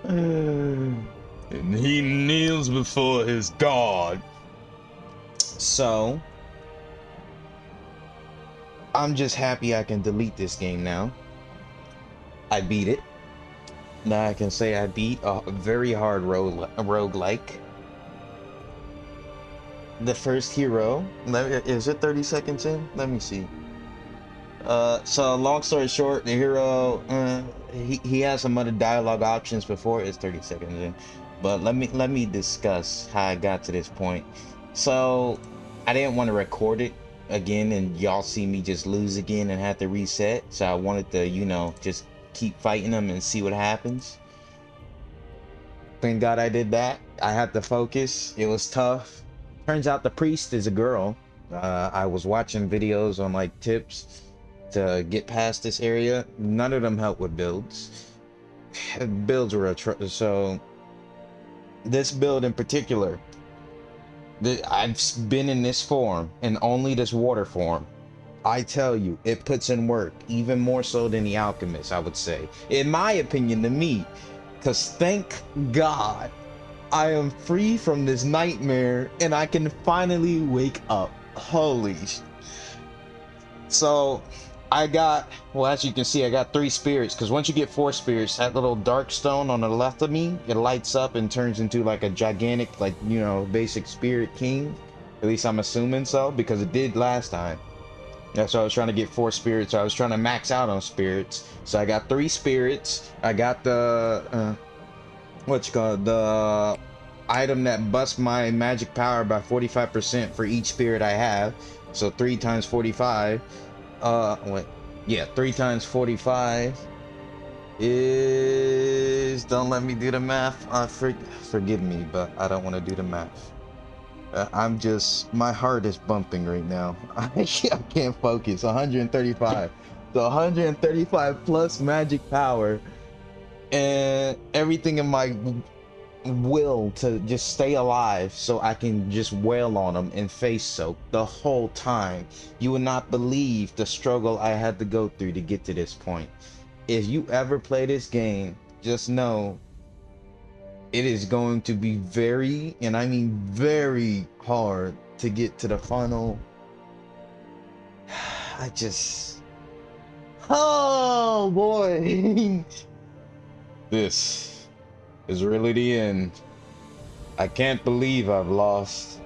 And he kneels before his God. So, I'm just happy I can delete this game now. I beat it. Now I can say I beat a very hard roguelike. The first hero, is it 30 seconds in? Let me see. So long story short, the hero, he has some other dialogue options before it's 30 seconds in. But let me discuss how I got to this point. So I didn't want to record it again and y'all see me just lose again and have to reset. So I wanted to, just keep fighting them and see what happens. Thank God I did that. I had to focus. It was tough. Turns out the priest is a girl. I was watching videos on like tips to get past this area. None of them help with builds. Builds were so this build in particular, I've been in this form and only this water form. I tell you, it puts in work even more so than the alchemist, I would say, in my opinion, to me, because thank God I am free from this nightmare and I can finally wake up. Holy so I got, well, as you can see, I got 3 spirits, because once you get 4 spirits, that little dark stone on the left of me, it lights up and turns into like a gigantic, like, basic spirit king. At least I'm assuming so, because it did last time. That's why I was trying to get 4 spirits. I was trying to max out on spirits. So I got 3 spirits. I got the, the item that busts my magic power by 45% for each spirit I have. So 3 times 45. Wait, yeah, 3 times 45 is, don't let me do the math. Forgive me, but I don't want to do the math. I'm just, my heart is bumping right now. I can't focus. 135. So 135 plus magic power and everything in my will to just stay alive so I can just wail on them and face soak the whole time. You would not believe the struggle I had to go through to get to this point. If you ever play this game, just know it is going to be very, and I mean very hard to get to the final. Oh boy. This is really the end. I can't believe I've lost.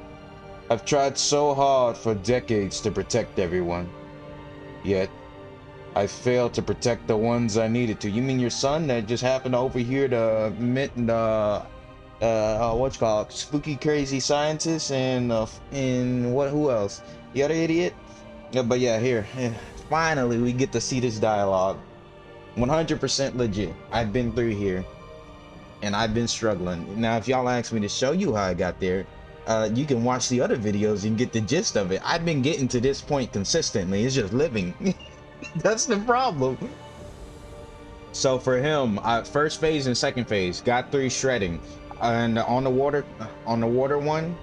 I've tried so hard for decades to protect everyone. Yet, I failed to protect the ones I needed to. You mean your son that just happened to overhear the what's called spooky crazy scientist and who else? The other idiot? Yeah, but yeah, here. Finally we get to see this dialogue. 100% legit. I've been through here. And I've been struggling. Now, if y'all ask me to show you how I got there, you can watch the other videos and get the gist of it. I've been getting to this point consistently. It's just living. That's the problem. So for him, first phase and second phase, got 3 shredding. And on the water one,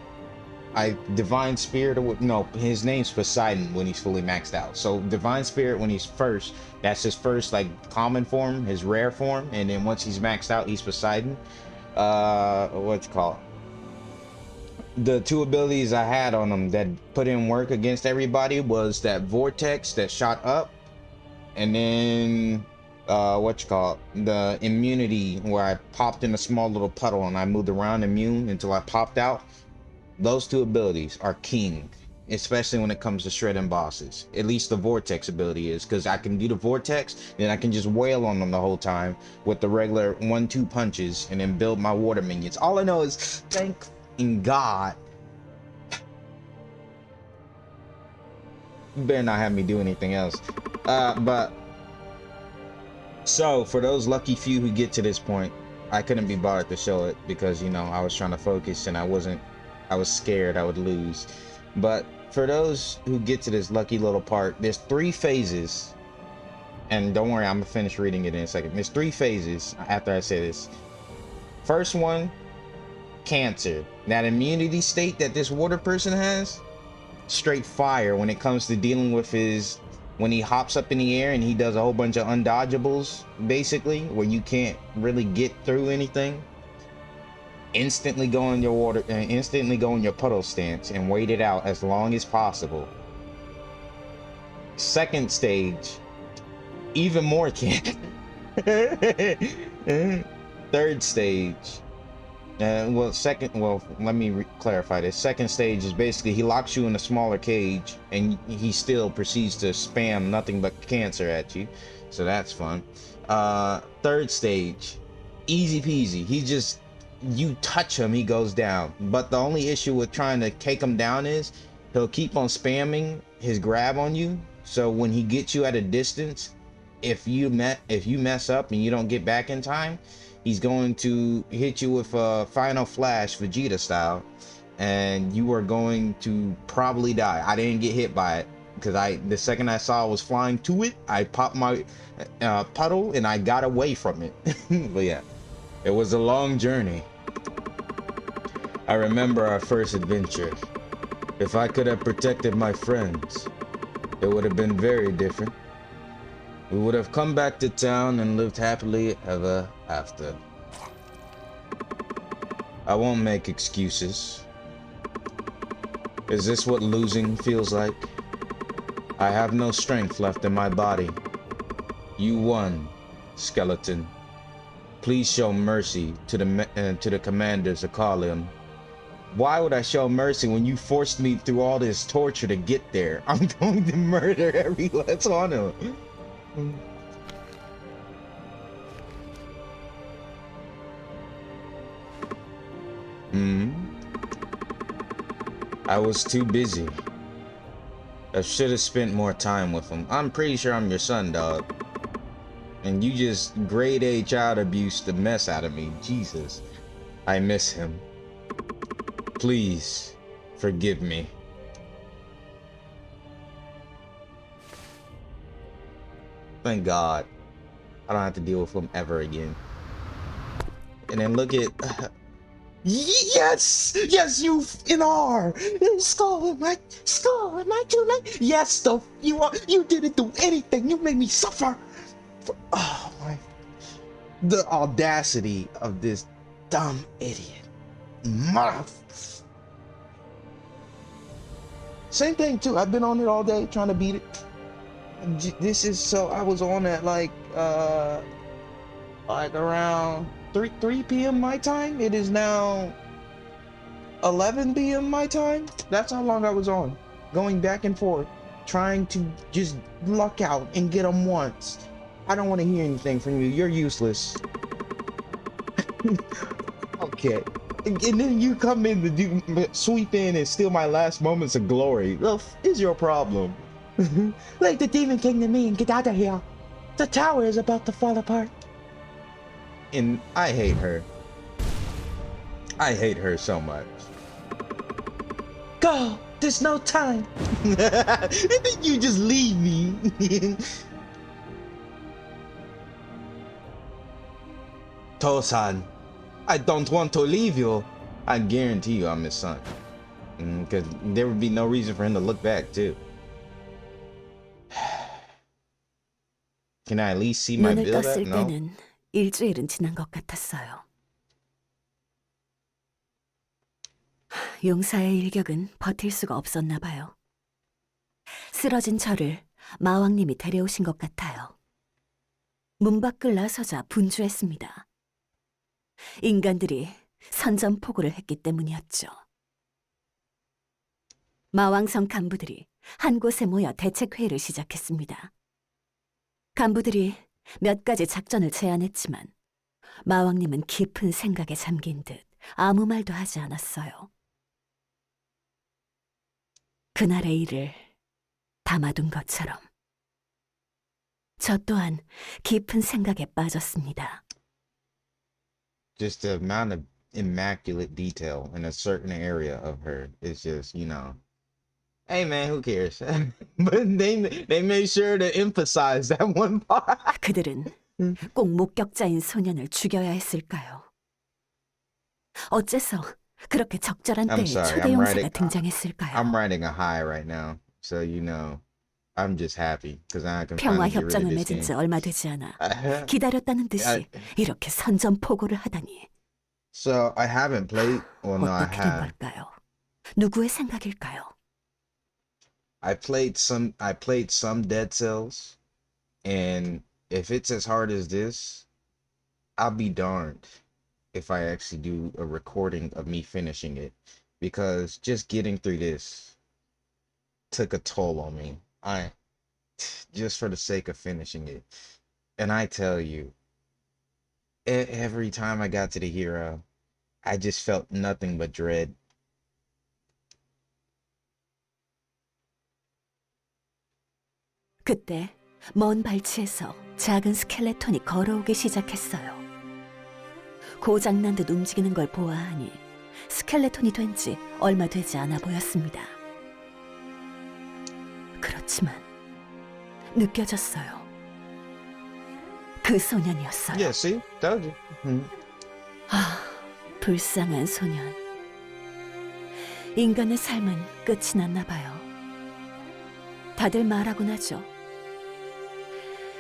I Divine Spirit, no, his name's Poseidon when he's fully maxed out. So Divine Spirit when he's first, that's his first like common form, his rare form, and then once he's maxed out, he's Poseidon. The 2 abilities I had on him that put in work against everybody was that vortex that shot up, and then the immunity where I popped in a small little puddle and I moved around immune until I popped out. Those 2 abilities are king, especially when it comes to shredding bosses. At least the vortex ability is, because I can do the vortex, then I can just wail on them the whole time with the regular 1-2 punches and then build my water minions. All I know is thank God. You better not have me do anything else. But so for those lucky few who get to this point, I couldn't be bothered to show it because I was trying to focus and I was scared I would lose. But for those who get to this lucky little part, there's 3 phases. And don't worry, I'm gonna finish reading it in a second. There's 3 phases after I say this. First one, cancer. That immunity state that this water person has, straight fire when it comes to dealing with his, when he hops up in the air and he does a whole bunch of undodgeables, basically, where you can't really get through anything. Instantly go in your water, instantly go in your puddle stance and wait it out as long as possible. Second stage, even more can. Third stage, let me clarify this. Second stage is basically he locks you in a smaller cage and he still proceeds to spam nothing but cancer at you, so that's fun. Third stage, easy peasy. He just, you touch him, he goes down. But the only issue with trying to take him down is he'll keep on spamming his grab on you, so when he gets you at a distance, if you mess up and you don't get back in time, he's going to hit you with a Final Flash Vegeta style, and you are going to probably die. I didn't get hit by it because the second I saw I was flying to it, I popped my puddle and I got away from it. But yeah, it was a long journey. I remember our first adventure. If I could have protected my friends, it would have been very different. We would have come back to town and lived happily ever after. I won't make excuses. Is this what losing feels like? I have no strength left in my body. You won, skeleton. Please show mercy to the commanders of Carlium. Why would I show mercy when you forced me through all this torture to get there? I'm going to murder every last one of them. I was too busy. I should have spent more time with him. I'm pretty sure I'm your son, dog. And you just grade A child abuse the mess out of me. Jesus. I miss him. Please, forgive me. Thank God. I don't have to deal with him ever again. And then look at... Yes! Yes, you in R! Skull, am I too late? Yes, you didn't do anything. You made me suffer. Oh my... The audacity of this dumb idiot. Same thing too. I've been on it all day trying to beat it. This is so. I was on at like around 3 p.m. my time. It is now 11 p.m. my time. That's how long I was on, going back and forth, trying to just luck out and get them once. I don't want to hear anything from you. You're useless. Okay. And then you come in to sweep in and steal my last moments of glory. What is your problem? Let the Demon King to me and get out of here. The tower is about to fall apart. And I hate her. I hate her so much. Go! There's no time. And then you just leave me. Tosan, I don't want to leave you. I guarantee you I'm his son. Because there would be no reason for him to look back, too. Can I at least see my build up? No. 때는 일주일은 지난 것 같았어요. 용사의 일격은 버틸 수가 없었나 봐요. 쓰러진 저를 마왕님이 데려오신 것 같아요. 문 밖을 나서자 분주했습니다. 인간들이 선전포고를 했기 때문이었죠. 마왕성 간부들이 한 곳에 모여 대책회의를 시작했습니다. 간부들이 몇 가지 작전을 제안했지만 마왕님은 깊은 생각에 잠긴 듯 아무 말도 하지 않았어요. 그날의 일을 담아둔 것처럼 저 또한 깊은 생각에 빠졌습니다. Just the amount of immaculate detail in a certain area of her is just, you know, hey man, who cares? But they made sure to emphasize that one part. 그들은 꼭 목격자인 소년을 죽여야 했을까요? 어째서 그렇게 적절한 I'm 때에 sorry. 초대 용사가 등장했을까요? I'm riding a high right now. So I'm just happy because I can 평화 finally get rid of 협정을 this 맺은 지 game. 얼마 되지 않아 I, 기다렸다는 I, 듯이 이렇게 선전포고를 하다니 so I haven't played. Well, no, I 어떻게 된 have. 걸까요? 누구의 생각일까요? I played some Dead Cells, and if it's as hard as this, I'll be darned if I actually do a recording of me finishing it, because just getting through this took a toll on me. I just for the sake of finishing it. And I tell you, every time I got to the hero, I just felt nothing but dread. 그때 먼 발치에서 작은 스켈레톤이 걸어오기 시작했어요. 고장난 듯 움직이는 걸 보아하니 스켈레톤이 된 지 얼마 되지 않아 보였습니다. 그렇지만 느껴졌어요. 그 소년이었어요. Yeah, see? Told you. 아, 불쌍한 소년. 인간의 삶은 끝이 났나 봐요. 다들 말하곤 하죠.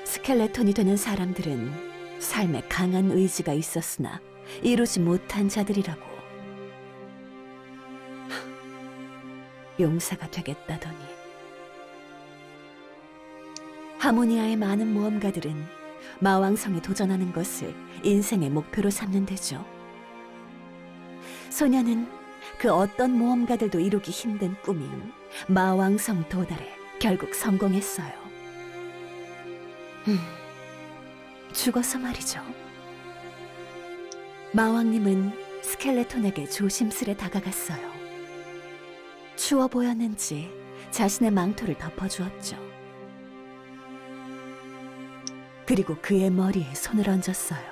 스켈레톤이 되는 사람들은 삶에 강한 의지가 있었으나 이루지 못한 자들이라고. 용사가 되겠다더니. 하모니아의 많은 모험가들은 마왕성에 도전하는 것을 인생의 목표로 삼는데죠. 소녀는 그 어떤 모험가들도 이루기 힘든 꿈인 마왕성 도달에 결국 성공했어요. 죽어서 말이죠. 마왕님은 스켈레톤에게 조심스레 다가갔어요. 추워 보였는지 자신의 망토를 덮어주었죠. 그리고 그의 머리에 손을 얹었어요.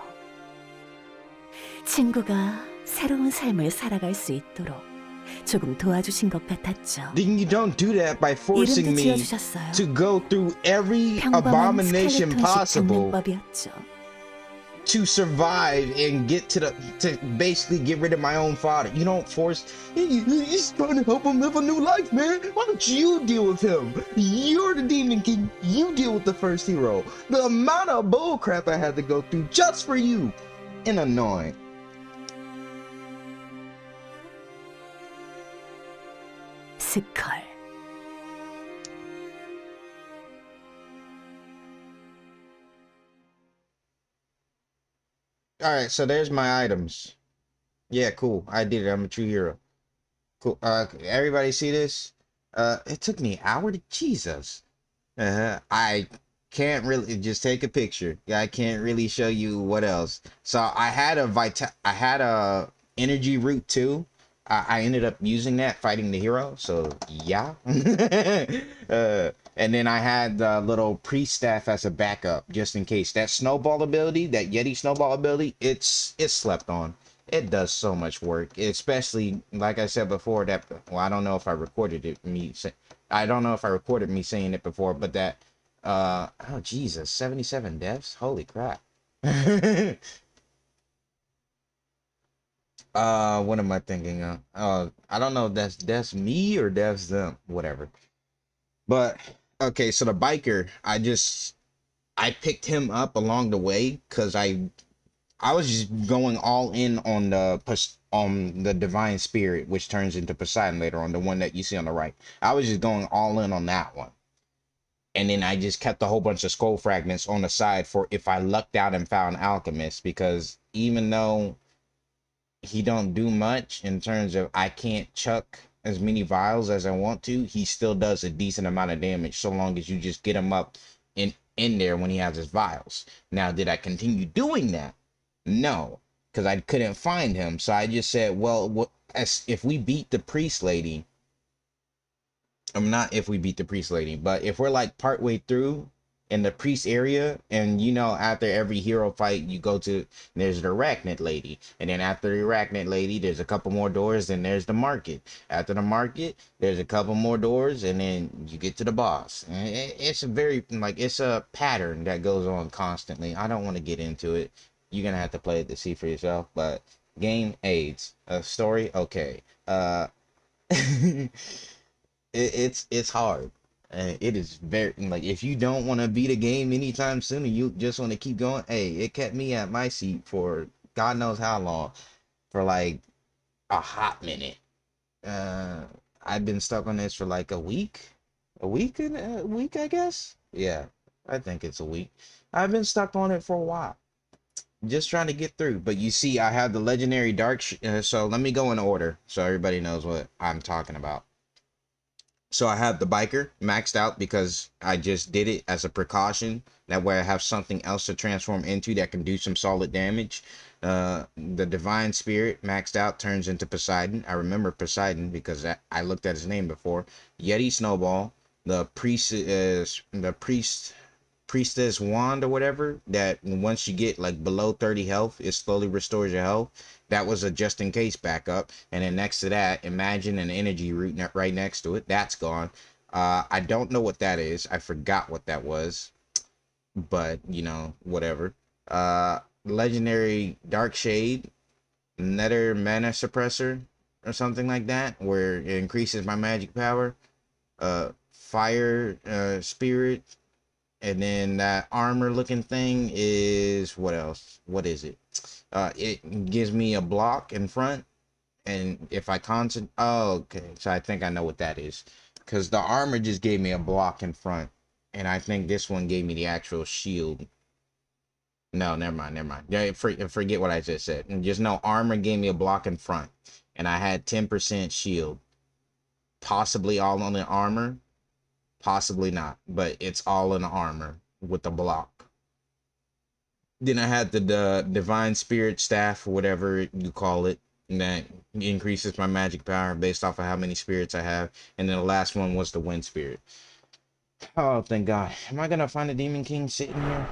친구가 새로운 삶을 살아갈 수 있도록 조금 도와주신 것 같았죠. Then you don't do that by forcing 이름도 me 지어주셨어요. to go through every 평범한 abomination 스켈레톤식 possible 장면법이었죠. to survive and to basically get rid of my own father. You don't force. He's trying to help him live a new life, man. Why don't you deal with him? You're the demon king. You deal with the first hero. The amount of bullcrap I had to go through just for you, and annoying. 스컬. All right, so there's my items. Yeah, cool. I did it. I'm a true hero. Cool. Everybody see this? It took me an hour to Jesus. I can't really just take a picture. I can't really show you what else. So I had a energy root too. I ended up using that fighting the hero. So yeah. And then I had the little priest staff as a backup just in case. That snowball ability, that Yeti snowball ability, it's slept on. It does so much work, especially like I said before. That well, I don't know if I recorded it. I don't know if I recorded me saying it before, but that oh Jesus, 77 deaths. Holy crap. What am I thinking of? I don't know if that's me or that's them. Whatever. But okay, so the biker, I picked him up along the way because I was just going all in on the divine spirit, which turns into Poseidon later on, the one that you see on the right. I was just going all in on that one. And then I just kept a whole bunch of skull fragments on the side for if I lucked out and found alchemist, because even though he don't do much in terms of I can't chuck as many vials as I want to, he still does a decent amount of damage so long as you just get him up in there when he has his vials. Now, did I continue doing that? No, because I couldn't find him. So I just said, well, if we beat the priest lady, I'm not if we beat the priest lady, but if we're like partway through in the priest area, and after every hero fight, you go to, there's the arachnid lady, and then after the arachnid lady, there's a couple more doors, and there's the market. After the market, there's a couple more doors, and then you get to the boss. And it's a very it's a pattern that goes on constantly. I don't want to get into it. You're gonna have to play it to see for yourself, but Game AIDS. Story okay. It's hard. It is very like if you don't want to beat a game anytime soon and you just want to keep going. Hey, it kept me at my seat for God knows how long, for like a hot minute. Uh, I've been stuck on this for like a week, I guess. Yeah, I think it's a week. I've been stuck on it for a while, just trying to get through. But you see, I have the legendary so let me go in order so everybody knows what I'm talking about. So I have the biker maxed out because I just did it as a precaution. That way I have something else to transform into that can do some solid damage. The divine spirit maxed out turns into Poseidon. I remember Poseidon because I looked at his name before. Yeti snowball. The priest is the priestess wand or whatever, that once you get like below 30 health, it slowly restores your health. That was a just in case backup. And then next to that, imagine an energy root right next to it. That's gone. I don't know what that is. I forgot what that was, but you know, whatever. Legendary dark shade, nether mana suppressor or something like that, where it increases my magic power. Fire spirit. And then that armor looking thing is what else? What is it? It gives me a block in front, and if I concentrate, oh, okay. So I think I know what that is, because the armor just gave me a block in front, and I think this one gave me the actual shield. No, never mind, never mind. Yeah, forget what I just said. And just know armor gave me a block in front, and I had 10% shield, possibly all on the armor. Possibly not, but it's all in armor with the block. Then I had the divine spirit staff, or whatever you call it, that increases my magic power based off of how many spirits I have. And then the last one was the wind spirit. Oh, thank God. Am I gonna find a demon king sitting here?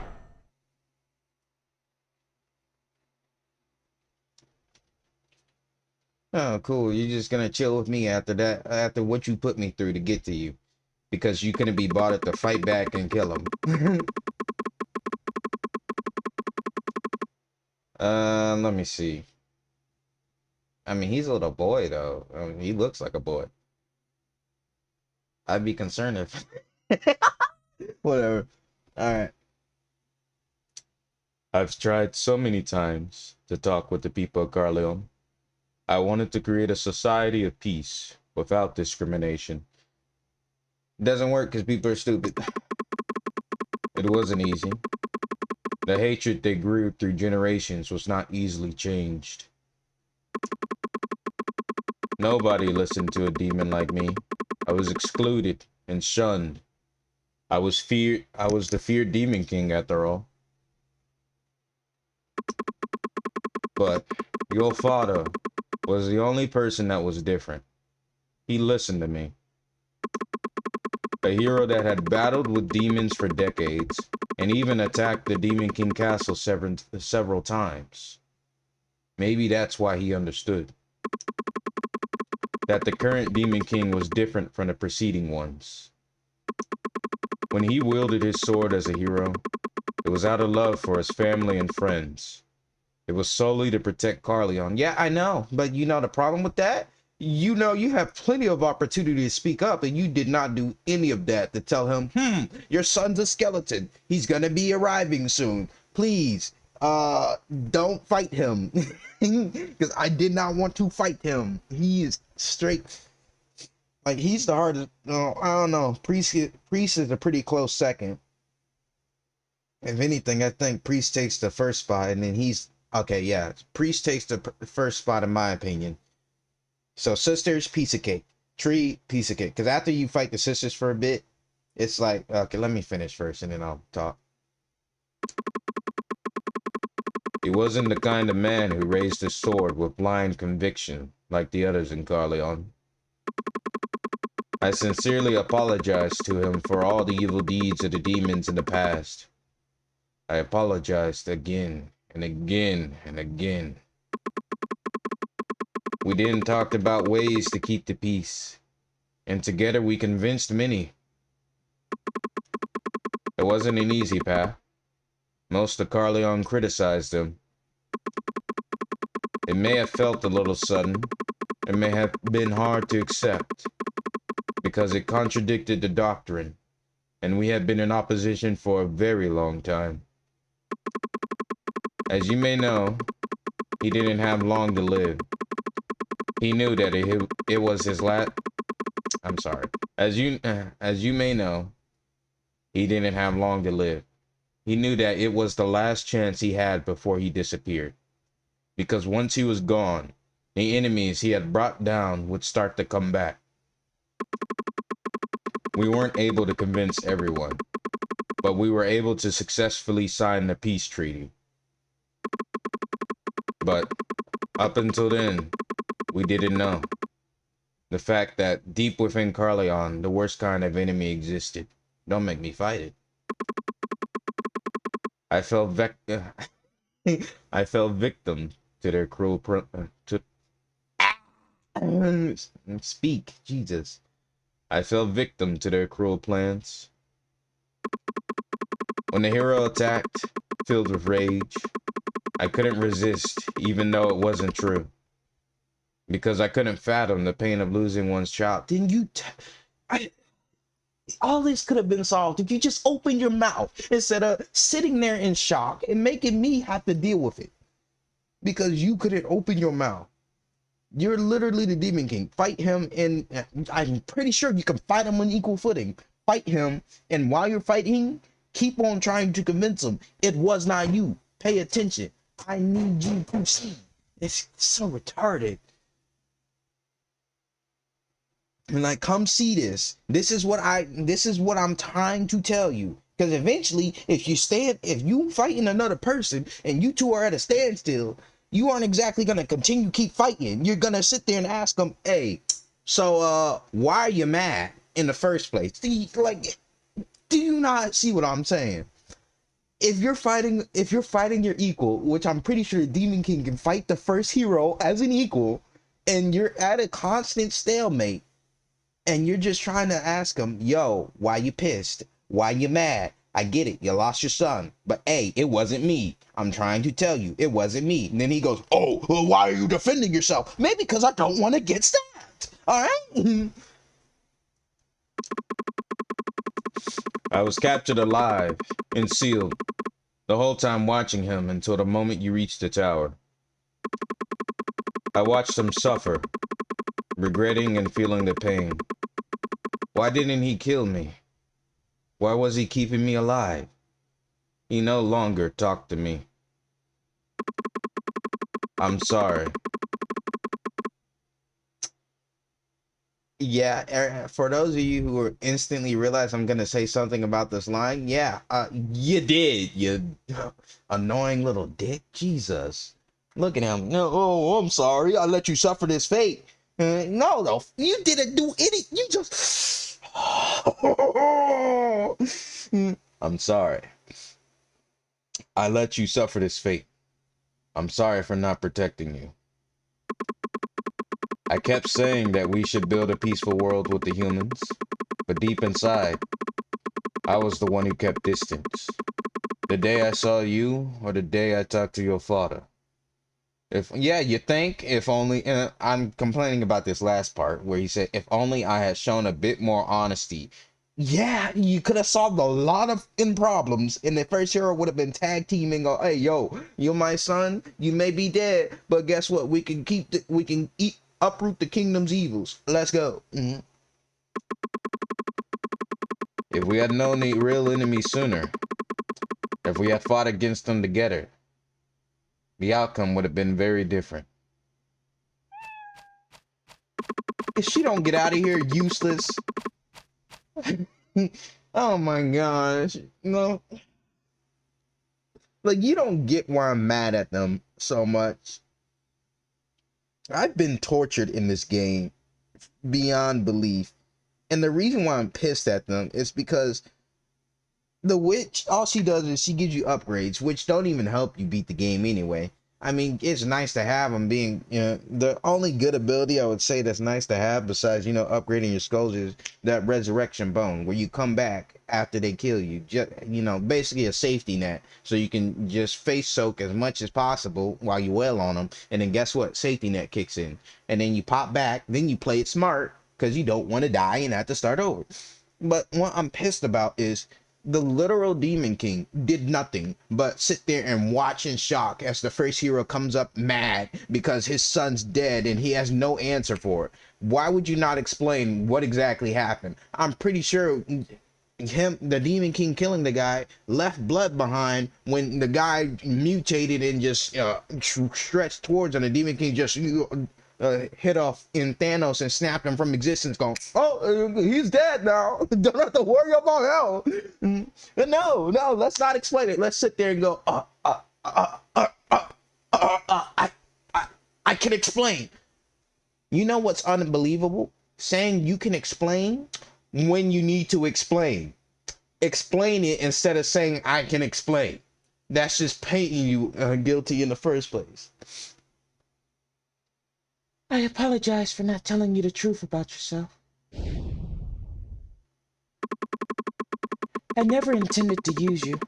Oh, cool. You're just gonna chill with me after that, after what you put me through to get to you, because you couldn't be bothered to fight back and kill him. Let me see. I mean, he's a little boy though. I mean, he looks like a boy. I'd be concerned if whatever. All right. I've tried so many times to talk with the people of Carleon. I wanted to create a society of peace without discrimination. Doesn't work because people are stupid. It wasn't easy. The hatred that grew through generations was not easily changed. Nobody listened to a demon like me. I was excluded and shunned. I was the feared demon king after all. But your father was the only person that was different. He listened to me. A hero that had battled with demons for decades, and even attacked the Demon King castle several times. Maybe that's why he understood that the current Demon King was different from the preceding ones. When he wielded his sword as a hero, it was out of love for his family and friends. It was solely to protect Carleon. Yeah, I know, but you know the problem with that? You know you have plenty of opportunity to speak up, and you did not do any of that to tell him, your son's a skeleton. He's gonna be arriving soon. Please, don't fight him. Because I did not want to fight him. He is straight, like, he's the hardest. No, I don't know. Priest is a pretty close second. If anything, I think Priest takes the first spot, and then he's okay. Yeah, Priest takes the first spot in my opinion. So sisters, piece of cake. Tree, piece of cake. Because after you fight the sisters for a bit, it's like, okay, let me finish first, and then I'll talk. He wasn't the kind of man who raised his sword with blind conviction like the others in Carleon. I sincerely apologized to him for all the evil deeds of the demons in the past. I apologized again and again and again. We then talked about ways to keep the peace, and together we convinced many. It wasn't an easy path. Most of Carleon criticized him. It may have felt a little sudden. It may have been hard to accept because it contradicted the doctrine, and we had been in opposition for a very long time. As you may know, he didn't have long to live. He knew that it was his last. I'm sorry. As you may know, he didn't have long to live. He knew that it was the last chance he had before he disappeared. Because once he was gone, the enemies he had brought down would start to come back. We weren't able to convince everyone, but we were able to successfully sign the peace treaty. But up until then, we didn't know. The fact that deep within Carleon, the worst kind of enemy existed. Don't make me fight it. I fell I fell victim to their cruel speak, Jesus. I fell victim to their cruel plans. When the hero attacked, filled with rage, I couldn't resist, even though it wasn't true. Because I couldn't fathom the pain of losing one's child. Then all this could have been solved if you just opened your mouth instead of sitting there in shock and making me have to deal with it. Because you couldn't open your mouth. You're literally the Demon King. Fight him, and I'm pretty sure you can fight him on equal footing. Fight him, and while you're fighting, keep on trying to convince him it was not you. Pay attention. I need you to see. It's so retarded. And like, come see this. This is what I'm trying to tell you. Because eventually, if you fighting another person and you two are at a standstill, you aren't exactly gonna continue keep fighting. You're gonna sit there and ask them, hey, so why are you mad in the first place? Like, do you not see what I'm saying? If you're fighting your equal, which I'm pretty sure Demon King can fight the first hero as an equal, and you're at a constant stalemate, and you're just trying to ask him, yo, why you pissed? Why you mad? I get it, you lost your son, but hey, it wasn't me. I'm trying to tell you, it wasn't me. And then he goes, oh, well, why are you defending yourself? Maybe because I don't want to get stabbed. All right. I was captured alive and sealed, the whole time watching him until the moment you reached the tower. I watched him suffer, regretting and feeling the pain. Why didn't he kill me? Why was he keeping me alive? He no longer talked to me. I'm sorry. Yeah, for those of you who are instantly realize I'm gonna say something about this line, yeah, you did, you annoying little dick. Jesus. Look at him. No, oh, I'm sorry. I let you suffer this fate. No, you didn't do any. You just. I'm sorry. I let you suffer this fate. I'm sorry for not protecting you. I kept saying that we should build a peaceful world with the humans, but deep inside, I was the one who kept distance. The day I saw you, or the day I talked to your father. You think, if only, I'm complaining about this last part where he said, if only I had shown a bit more honesty. Yeah, you could have solved a lot of problems, and the first hero would have been tag teaming. Go, hey, yo, you're my son. You may be dead, but guess what? We can uproot the kingdom's evils. Let's go. Mm-hmm. If we had known the real enemy sooner, if we had fought against them together, the outcome would have been very different. If she don't get out of here, useless. Oh my gosh. No. Like, you don't get why I'm mad at them so much. I've been tortured in this game beyond belief. And the reason why I'm pissed at them is because the witch, all she does is she gives you upgrades, which don't even help you beat the game anyway. I mean, it's nice to have them being, the only good ability I would say that's nice to have besides, upgrading your skulls is that resurrection bone where you come back after they kill you. Just, basically a safety net so you can just face soak as much as possible while you wail on them. And then guess what? Safety net kicks in. And then you pop back, then you play it smart because you don't want to die and have to start over. But what I'm pissed about is the literal Demon King did nothing but sit there and watch in shock as the first hero comes up mad because his son's dead and he has no answer for it. Why would you not explain what exactly happened? I'm pretty sure the Demon King killing the guy left blood behind when the guy mutated and just stretched towards and the Demon King just hit off in Thanos and snapped him from existence, going, "Oh, he's dead now. Don't have to worry about him." No, let's not explain it. Let's sit there and go, I can explain. You know what's unbelievable? Saying you can explain when you need to explain. Explain it instead of saying I can explain. That's just painting you guilty in the first place. I apologize for not telling you the truth about yourself. I never intended to use you.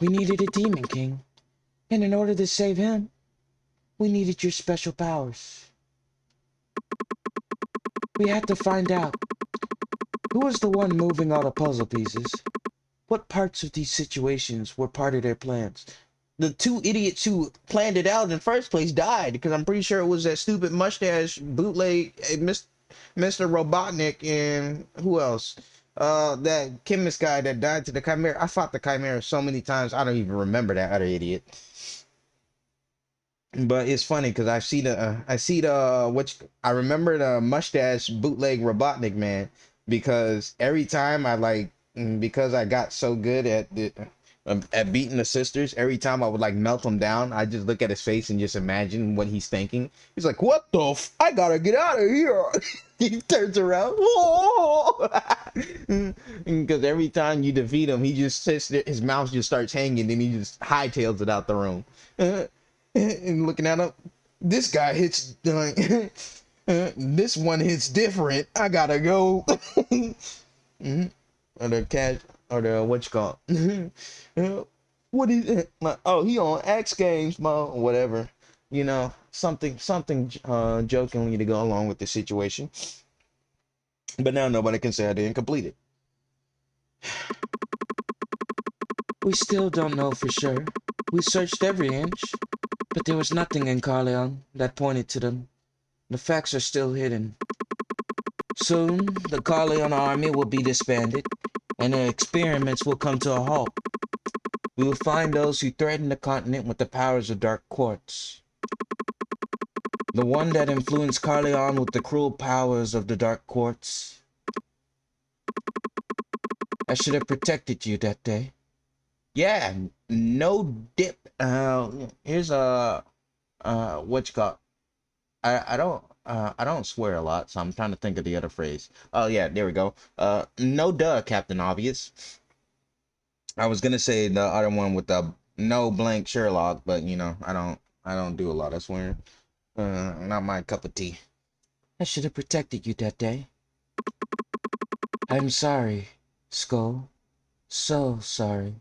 We needed a Demon King, and in order to save him, we needed your special powers. We had to find out who was the one moving all the puzzle pieces. What parts of these situations were part of their plans? The two idiots who planned it out in the first place died because I'm pretty sure it was that stupid mustache bootleg Mr. Robotnik and who else? That chemist guy that died to the Chimera. I fought the Chimera so many times I don't even remember that other idiot. But it's funny because I remember the mustache bootleg Robotnik man because every time because I got so good at beating the sisters, every time I would like melt him down, I just look at his face and just imagine what he's thinking. He's like, "What the I gotta get out of here." He turns around. Because every time you defeat him, he just sits there, his mouth just starts hanging, and he just hightails it out the room. And looking at him, this guy hits, this one hits different. I gotta go. Or the cat, or the what you call what is it? Like, oh, he on X Games, mom, or whatever. Something jokingly to go along with the situation. But now nobody can say I didn't complete it. We still don't know for sure. We searched every inch, but there was nothing in Carleon that pointed to them. The facts are still hidden. Soon, the Carleon army will be disbanded, and the experiments will come to a halt. We will find those who threaten the continent with the powers of Dark Quartz. The one that influenced Carleon with the cruel powers of the Dark Quartz. I should have protected you that day. Yeah, no dip. Here's what you call. I don't swear a lot, so I'm trying to think of the other phrase. Oh yeah, there we go. No duh, Captain Obvious. I was gonna say the other one with the no blank Sherlock, but I don't do a lot of swearing. Not my cup of tea. I should have protected you that day. I'm sorry, Skull. So sorry.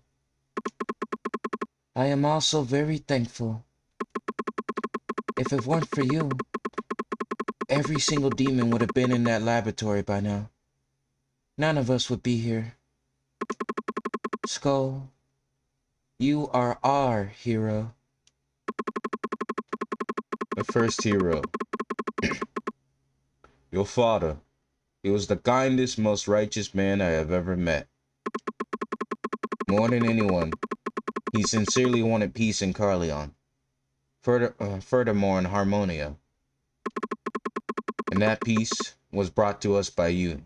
I am also very thankful. If it weren't for you, every single demon would have been in that laboratory by now. None of us would be here. Skull, you are our hero. The first hero. Your father. He was the kindest, most righteous man I have ever met. More than anyone, he sincerely wanted peace in Carleon. Furthermore in Harmonia. And that peace was brought to us by you.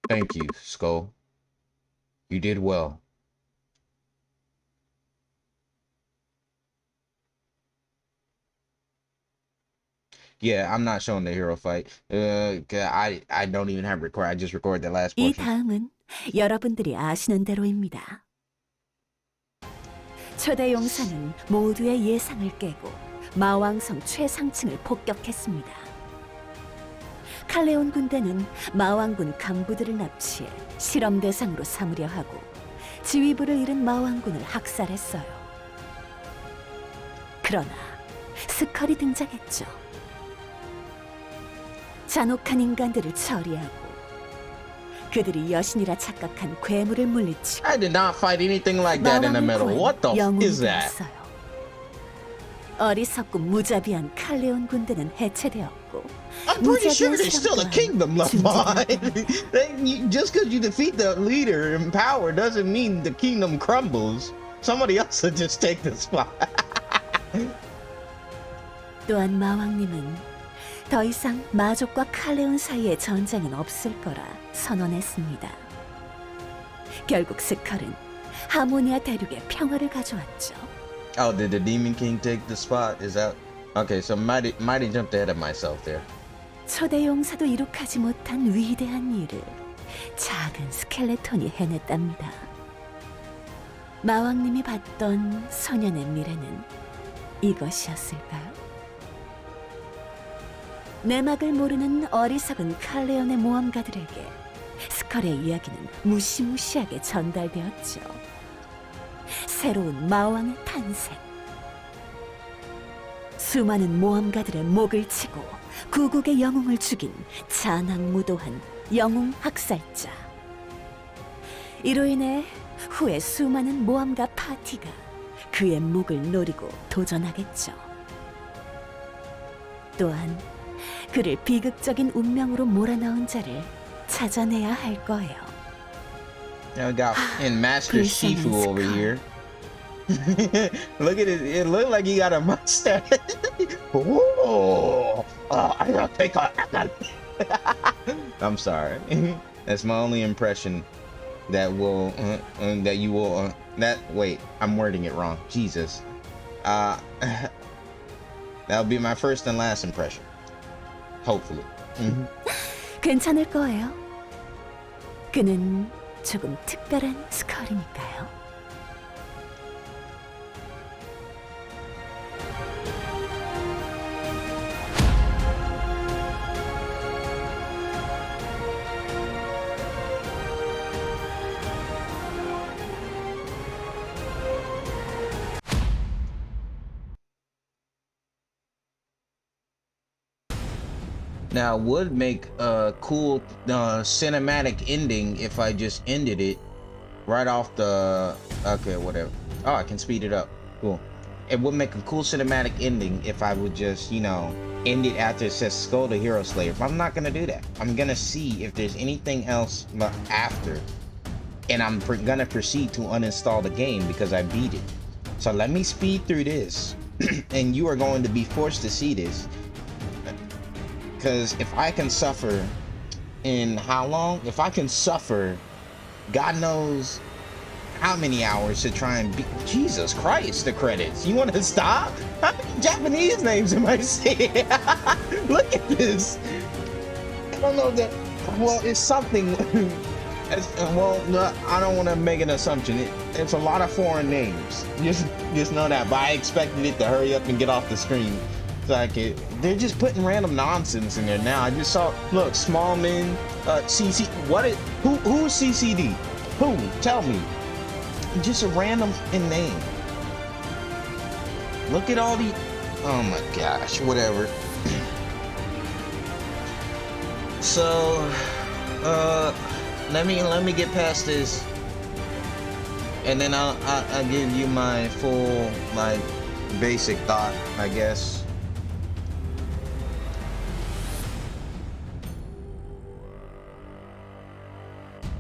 Thank you, Skull. You did well. Yeah, I'm not showing the hero fight. I don't even have record. I just recorded the last 이 portion. 다음은 여러분들이 아시는 대로입니다. 초대 용사는 모두의 예상을 깨고 마왕성 최상층을 폭격했습니다. 칼레온 군대는 마왕군 간부들을 납치해 실험 대상으로 삼으려 하고 지휘부를 잃은 마왕군을 학살했어요. 그러나 스컬이 등장했죠. 잔혹한 인간들을 처리하고 그들이 여신이라 착각한 괴물을 물리치고 I did not fight anything like that in the 마왕을 middle. 구한 What the f 영웅이 is that? 되었어요. 어리석고 무자비한 칼레온 군대는 해체되었고 I'm pretty sure 무자비한 there's still a 사람 kingdom left 또한 behind. Just because you defeat the leader in power doesn't mean the kingdom crumbles. Somebody else will just take the spot. 또한 마왕님은 더 이상 마족과 칼레온 사이의 전쟁은 없을 거라 선언했습니다. 결국 스컬은 하모니아 대륙에 평화를 가져왔죠. Oh, did the Demon King take the spot? Is that okay? So mighty jumped ahead of myself there. 초대 용사도 이룩하지 못한 위대한 일을 작은 스켈레톤이 해냈답니다. 마왕님이 봤던 소년의 미래는 이것이었을까요? 내막을 모르는 어리석은 칼레온의 모험가들에게 스컬의 이야기는 무시무시하게 전달되었죠. 새로운 마왕의 탄생. 수많은 모험가들의 목을 치고 구국의 영웅을 죽인 잔악무도한 영웅 학살자. 이로 인해 후에 수많은 모험가 파티가 그의 목을 노리고 도전하겠죠. 또한 그를 비극적인 운명으로 몰아넣은 자를 찾아내야 할 거예요. Now we got in Master Shifu over here. Look at it. It looked like he got a mustache. Whoa! I gotta take a. I'm sorry. That's my only impression. That will that you will that wait. I'm wording it wrong. Jesus. That'll be my first and last impression. Hopefully. 괜찮을 거예요. 그는 조금 특별한 스컬이니까요. Now, it would make a cool cinematic ending if I just ended it right off the. Okay, whatever. Oh, I can speed it up. Cool. It would make a cool cinematic ending if I would just, you know, end it after it says Skull the Hero Slayer. But I'm not gonna do that. I'm gonna see if there's anything else after, and I'm gonna proceed to uninstall the game because I beat it. So let me speed through this, and you are going to be forced to see this. Because if I can suffer in how long? If I can suffer, God knows how many hours to try and beat. Jesus Christ, the credits. You want to stop? How many Japanese names am I saying? Look at this. I don't know that. Well, it's something. Well, no, I don't want to make an assumption. It's a lot of foreign names. Just know that. But I expected it to hurry up and get off the screen. Like they're just putting random nonsense in there now. I just saw, look, Smallman, CC, who's CCD? Who? Tell me. Just a random name. Look at all the, oh my gosh, whatever. So, let me get past this, and then I'll give you my full like basic thought, I guess.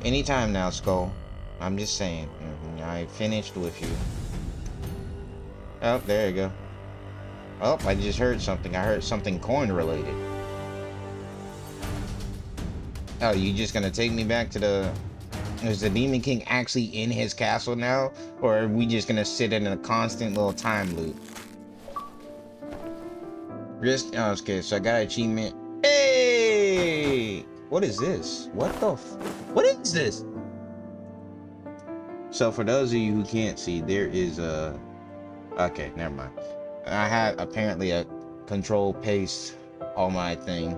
Anytime now, Skull. I'm just saying. I finished with you. Oh, there you go. Oh, I just heard something. I heard something coin related. Oh, you just gonna take me back to the... Is the Demon King actually in his castle now? Or are we just gonna sit in a constant little time loop? Just... Oh, okay, so I got an achievement. Hey! What is this? What the what is this? So for those of you who can't see, there is a Okay, never mind. I had apparently a control paste on my thing.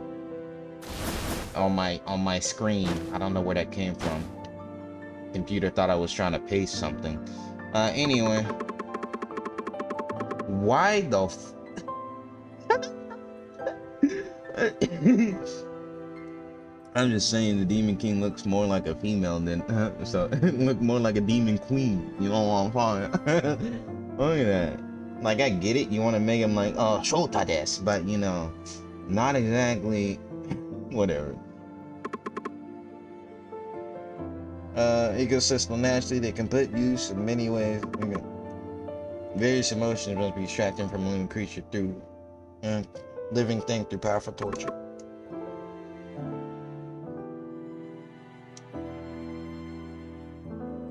On my screen. I don't know where that came from. Computer thought I was trying to paste something. Anyway. Why the I'm just saying the Demon King looks more like a female than so look more like a Demon Queen. You know what I'm saying? Look at that. Like I get it, you want to make him like Shota desu, but you know, not exactly. Whatever. Ecosystem naturally they can put use in many ways. Various emotions must be extracted from a living creature through living thing through powerful torture.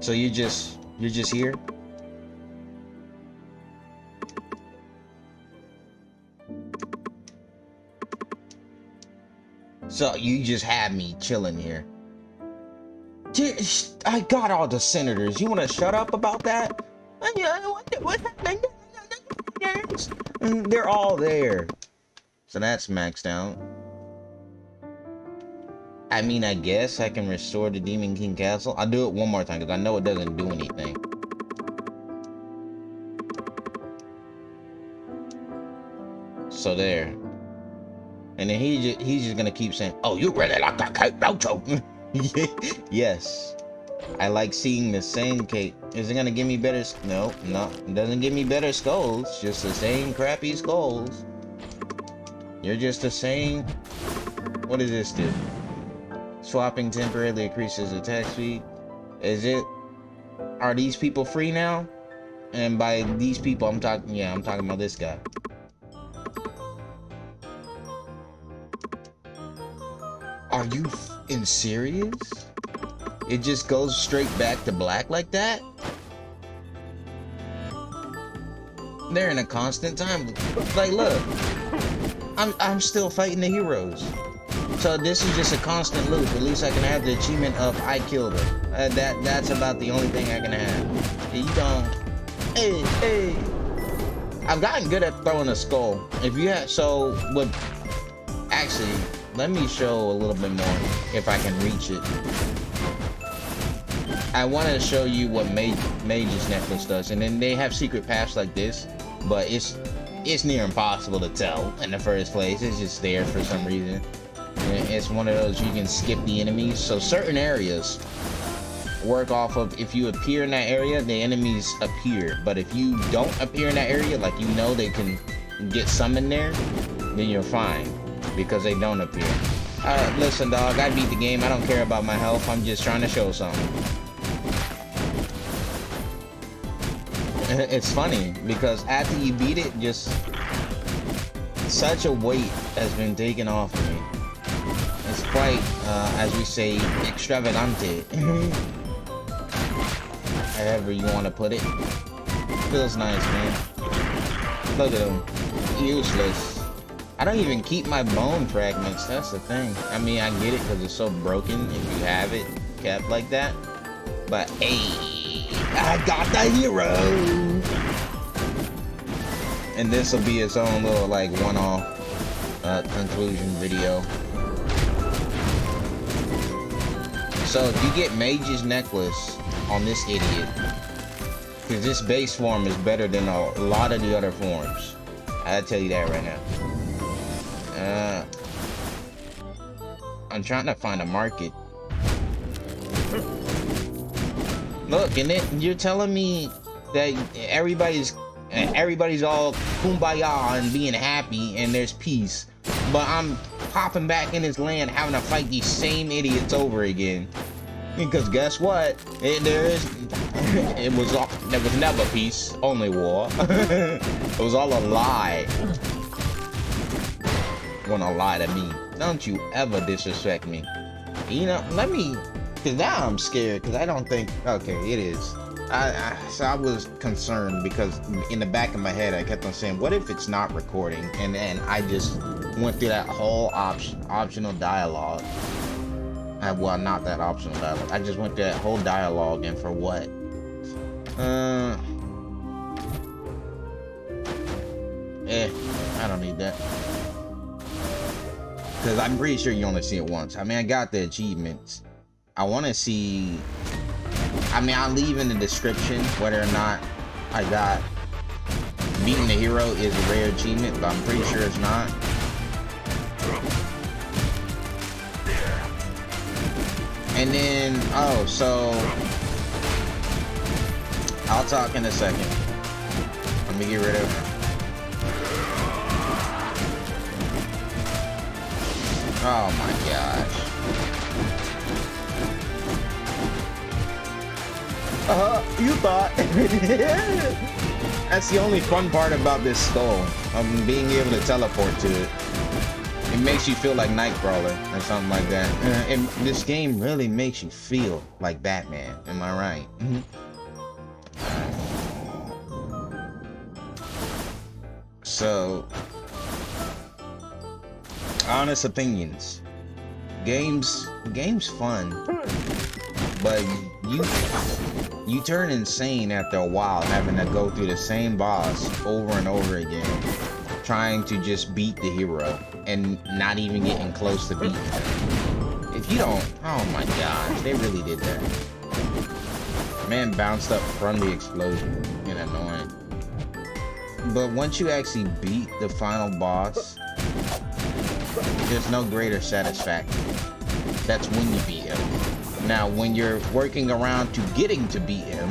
So you're just here? So you just have me chilling here. I got all the senators. You want to shut up about that? What happened? They're all there. So that's maxed out. I mean, I guess I can restore the Demon King Castle. I'll do it one more time because I know it doesn't do anything. So there. And then he's just gonna keep saying, "Oh, you really like that cake, don't you?" Yes. I like seeing the same cake. Is it gonna give me better? No, it doesn't give me better skulls. Just the same crappy skulls. You're just the same. What does this do? Swapping temporarily increases attack speed. Is it? Are these people free now? And by these people, I'm talking about this guy. Are you serious? It just goes straight back to black like that? They're in a constant time. Like, look, I'm still fighting the heroes. So this is just a constant loop. At least I can have the achievement of I killed her. That's about the only thing I can have. You don't. Hey. I've gotten good at throwing a skull. If you have, so with, actually, let me show a little bit more if I can reach it. I want to show you what Mage's Necklace does, and then they have secret paths like this, but it's near impossible to tell in the first place. It's just there for some reason. And it's one of those you can skip the enemies. So certain areas work off of if you appear in that area, the enemies appear. But if you don't appear in that area, like you know they can get summoned there, then you're fine because they don't appear. Alright, listen dog, I beat the game. I don't care about my health. I'm just trying to show something. It's funny because after you beat it, just such a weight has been taken off of me. It's quite, as we say, extravagante. However you want to put it. Feels nice, man. Look at him. Useless. I don't even keep my bone fragments. That's the thing. I mean, I get it because it's so broken if you have it kept like that. But, hey, I got the hero! And this will be its own little, like, one-off conclusion video. So if you get Mage's Necklace on this idiot, because this base form is better than a lot of the other forms. I'll tell you that right now. I'm trying to find a market. Look, and then you're telling me that everybody's all kumbaya and being happy and there's peace, but I'm popping back in this land having to fight these same idiots over again. Because guess what? There was never peace, only war. It was all a lie. Wanna lie to me? Don't you ever disrespect me. You know, cause now I'm scared because I don't think, okay, it is. So I was concerned because in the back of my head I kept on saying, what if it's not recording? And then I just went through that whole optional dialogue. Well, not that optional dialogue. I just went through that whole dialogue, and for what? I don't need that. Because I'm pretty sure you only see it once. I mean, I got the achievements. I want to see... I mean, I'll leave in the description whether or not I got... Beating the hero is a rare achievement, but I'm pretty sure it's not. And then, oh, so... I'll talk in a second. Let me get rid of... Oh my gosh. You thought. That's the only fun part about this skull. Being able to teleport to it. It makes you feel like Nightcrawler or something like that. And this game really makes you feel like Batman. Am I right? So, honest opinions. Game's fun, but you turn insane after a while having to go through the same boss over and over again, trying to just beat the hero and not even getting close to beating him. If you don't, oh my gosh, they really did that. Man bounced up from the explosion, and annoying. But once you actually beat the final boss, there's no greater satisfaction. That's when you beat him. Now, when you're working around to getting to beat him,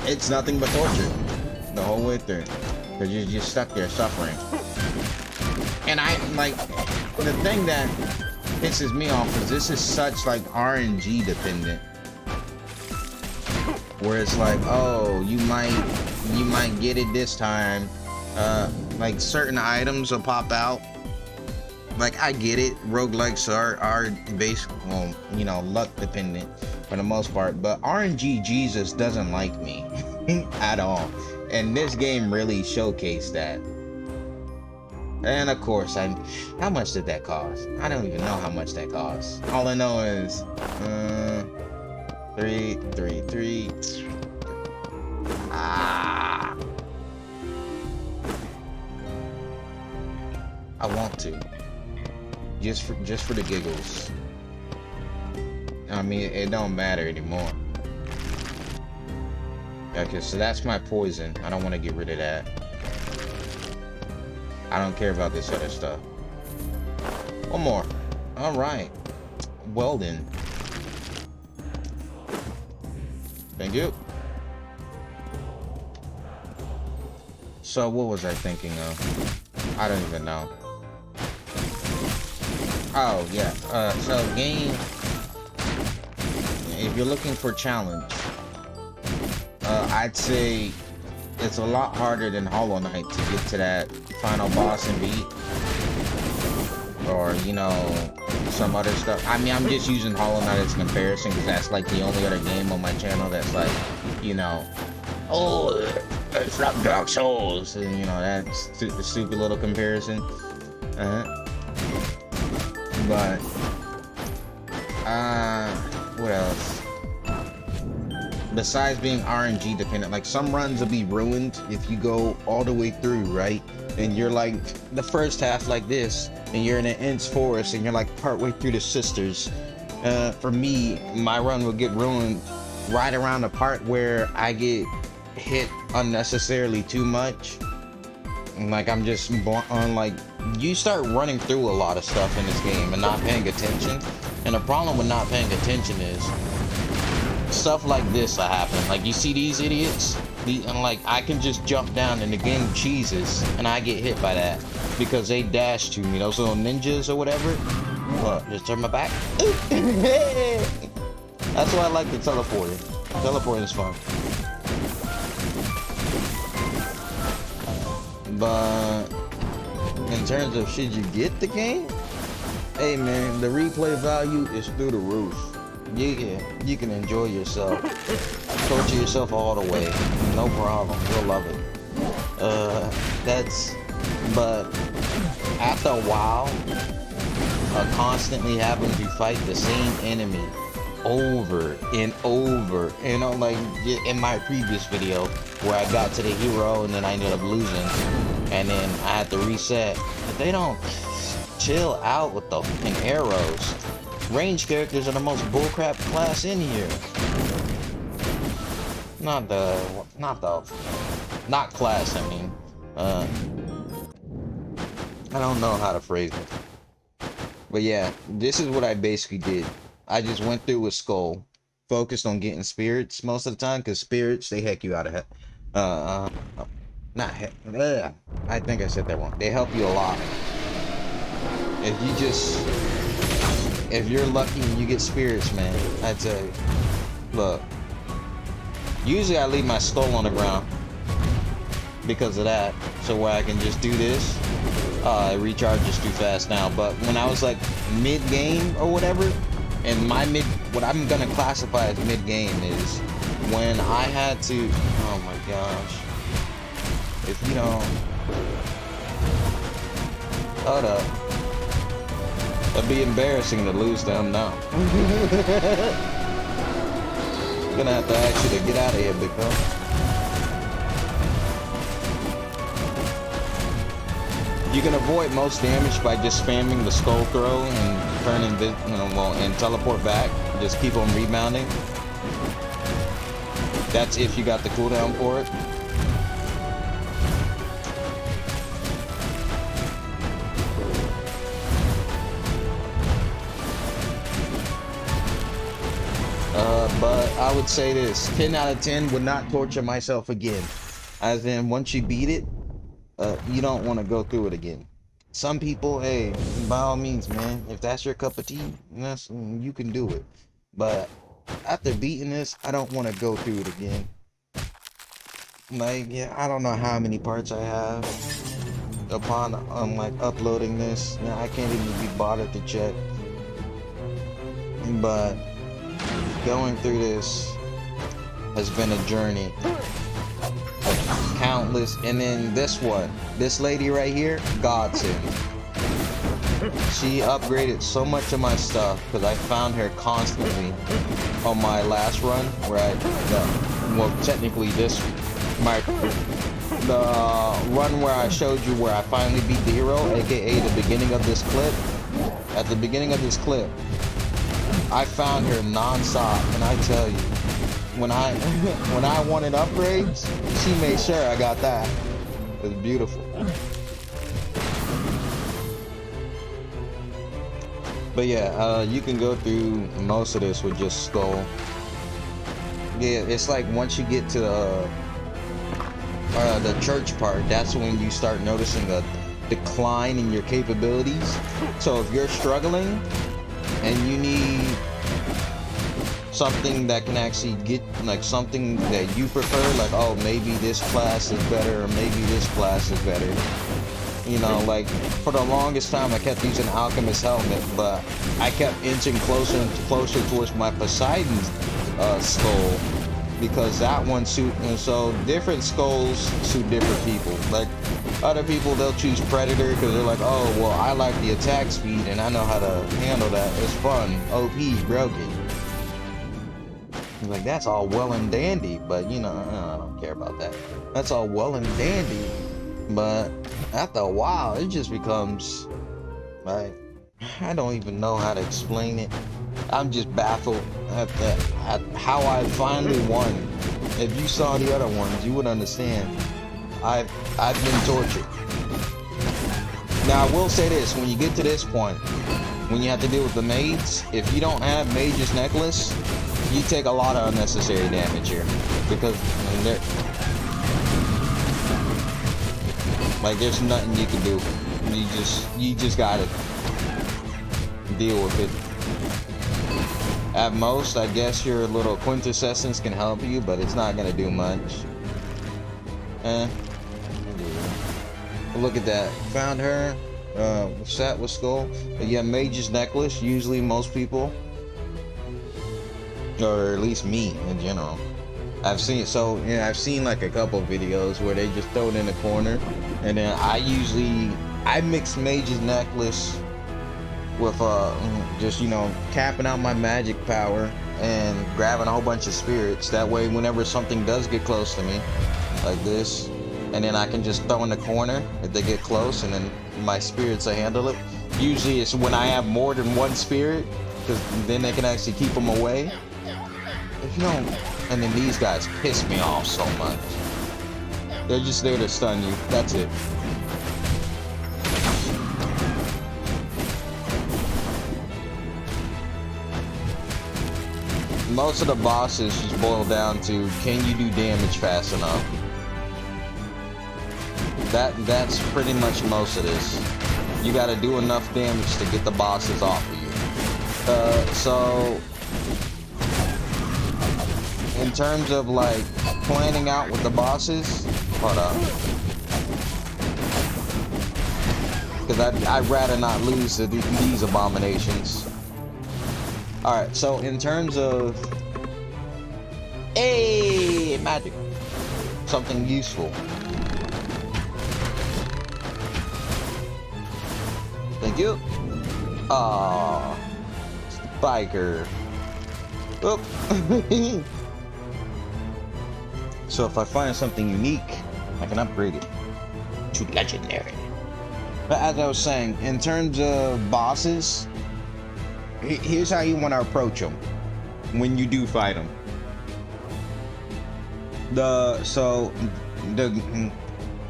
it's nothing but torture the whole way through. Because you're just stuck there suffering. And I, like, the thing that pisses me off is this is such, like, RNG dependent. Where it's like, oh, you might get it this time. Like certain items will pop out. Like, I get it, roguelikes are based, well, you know, luck dependent for the most part, but RNG Jesus doesn't like me at all. And this game really showcased that. And of course, how much did that cost? I don't even know how much that cost. All I know is 333. I want to. Just for the giggles. I mean, it don't matter anymore. Okay, so that's my poison. I don't want to get rid of that. I don't care about this other stuff. One more. All right. Well then. Thank you. So what was I thinking of? I don't even know. Oh yeah. So game. If you're looking for challenge, I'd say it's a lot harder than Hollow Knight to get to that final boss and beat, or you know, some other stuff. I mean, I'm just using Hollow Knight as a comparison because that's like the only other game on my channel that's like, you know, oh, it's not Dark Souls, and you know, that's the stupid little comparison. But what else? Besides being RNG dependent, like some runs will be ruined if you go all the way through, right? And you're like the first half like this, and you're in an dense forest, and you're like partway through the sisters. For me, my run will get ruined right around the part where I get hit unnecessarily too much. And like I'm just on, like, you start running through a lot of stuff in this game and not paying attention. And the problem with not paying attention is stuff like this will happen. Like, you see these idiots, and like I can just jump down and the game cheeses and I get hit by that because they dash to me, those little ninjas or whatever. Look, just turn my back. That's why I like the teleporting. Teleporting is fun. But in terms of should you get the game, hey man, the replay value is through the roof. You can enjoy yourself, torture yourself all the way, no problem. You'll love it. But after a while of constantly having to fight the same enemy over and over, you know, like in my previous video where I got to the hero and then I ended up losing, and then I had to reset. But they don't chill out with the fucking arrows. Range characters are the most bullcrap class in here. Not class, I mean. I don't know how to phrase it. But yeah, this is what I basically did. I just went through with Skull, focused on getting spirits most of the time, because spirits, they heck you out of not heck, I think I said that wrong. They help you a lot. If you're lucky and you get spirits, man, I tell you. Look, usually I leave my Skull on the ground because of that, so where I can just do this. It recharges too fast now, but when I was like mid-game or whatever, and what I'm gonna classify as mid-game is when I had to, oh my gosh, if you don't, hold up, it'd be embarrassing to lose to him now. Gonna have to ask you to get out of here, big bro. You can avoid most damage by just spamming the skull throw and turning, and teleport back. Just keep on rebounding. That's if you got the cooldown for it. But I would say this: 10 out of 10 would not torture myself again. As in, once you beat it, you don't want to go through it again. Some people, hey, by all means, man, if that's your cup of tea, you can do it. But after beating this, I don't want to go through it again. Like, yeah, I don't know how many parts I have. Upon like uploading this, I can't even be bothered to check. But going through this has been a journey. Countless, and then this lady right here, godsend. She upgraded so much of my stuff because I found her constantly on my last run where well, technically the run where I showed you where I finally beat the hero, aka the beginning of this clip. At the beginning of this clip, I found her non-stop, and I tell you, when I wanted upgrades, she made sure I got that. It was beautiful. But yeah, you can go through most of this with just Skull. Yeah, it's like once you get to the church part, that's when you start noticing a decline in your capabilities. So if you're struggling and you need something that can actually get, like, something that you prefer, like, oh, maybe this class is better, or maybe this class is better. You know, like, for the longest time I kept using Alchemist Helmet, but I kept inching closer and closer towards my Poseidon's skull, because that one and so different skulls suit different people. Like, other people, they'll choose Predator because they're like, oh, well, I like the attack speed and I know how to handle that. It's fun. OP, broken. Like, that's all well and dandy, but I don't care about that. That's all well and dandy, but after a while, it just becomes like, I don't even know how to explain it. I'm just baffled at how I finally won. If you saw the other ones, you would understand. I've been tortured. Now, I will say this: when you get to this point, when you have to deal with the maids, if you don't have Mage's Necklace, you take a lot of unnecessary damage here, because there's nothing you can do. You just gotta deal with it. At most, I guess your little quintessence can help you, but it's not gonna do much. Look at that. Found her. Sat with Skull. But yeah, Mage's Necklace. Usually, most people, or at least me in general, I've seen like a couple videos where they just throw it in the corner, and then I mix Mage's Necklace with just capping out my magic power and grabbing a whole bunch of spirits. That way, whenever something does get close to me, like this, and then I can just throw in the corner if they get close, and then my spirits will handle it. Usually it's when I have more than one spirit, because then they can actually keep them away. If you don't, and then these guys piss me off so much. They're just there to stun you. That's it. Most of the bosses just boil down to, can you do damage fast enough? That's pretty much most of this. You gotta do enough damage to get the bosses off of you. So in terms of like planning out with the bosses, hold up, because I'd rather not lose to these abominations. Alright, so in terms of magic, something useful. Thank you. Biker. Oop. So if I find something unique, I can upgrade it to legendary. But as I was saying, in terms of bosses, here's how you want to approach them when you do fight them.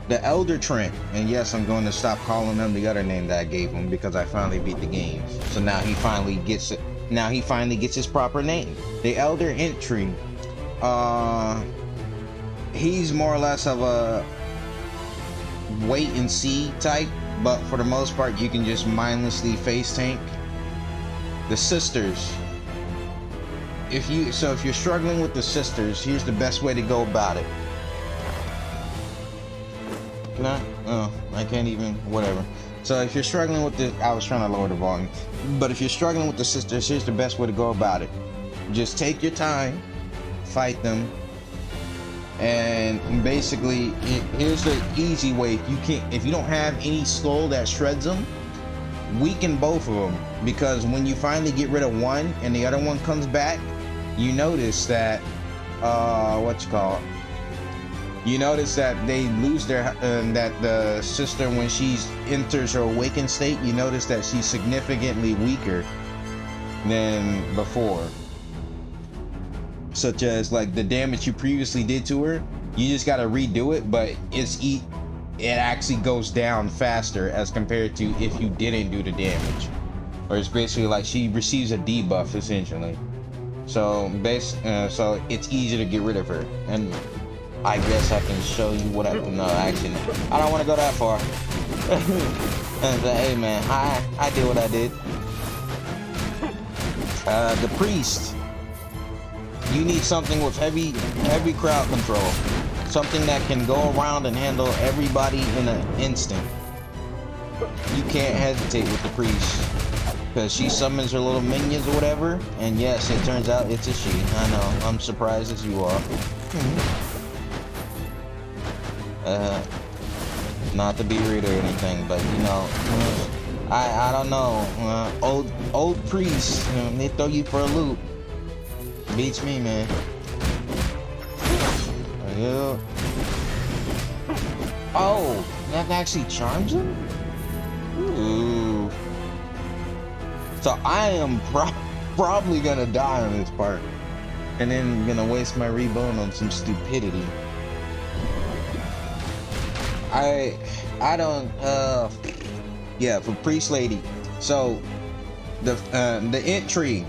The Elder Trent, and yes, I'm going to stop calling them the other name that I gave him because I finally beat the game. So now he finally gets it. Now he finally gets his proper name. The Elder Entry. He's more or less of a wait and see type, but for the most part, you can just mindlessly face tank. The sisters. If you're struggling with the sisters, here's the best way to go about it. Can I? Oh, I can't even. Whatever. So if you're struggling with the, I was trying to lower the volume, but if you're struggling with the sisters, here's the best way to go about it. Just take your time, fight them, and basically, here's the easy way. If you don't have any skull that shreds them, weaken both of them, because when you finally get rid of one and the other one comes back, you notice that you notice that they lose their that the sister, when she enters her awakened state, you notice that she's significantly weaker than before, such as like the damage you previously did to her, you just got to redo it, but it actually goes down faster as compared to if you didn't do the damage. Or it's basically like she receives a debuff essentially. So so it's easier to get rid of her. And I guess I can show you what I no, actually I don't want to go that far. Hey man, I did what I did. The priest. You need something with heavy crowd control. Something that can go around and handle everybody in an instant. You can't hesitate with the priest, because she summons her little minions or whatever, and yes, it turns out it's a she. I know, I'm surprised as you are. Not to be rude or anything, but you know, I don't know. Old priests, they throw you for a loop. Beats me, man. Yeah. Oh, that actually charms him? Ooh. So I am probably gonna die on this part, and then gonna waste my rebone on some stupidity. I don't yeah, for priest lady. So the entry,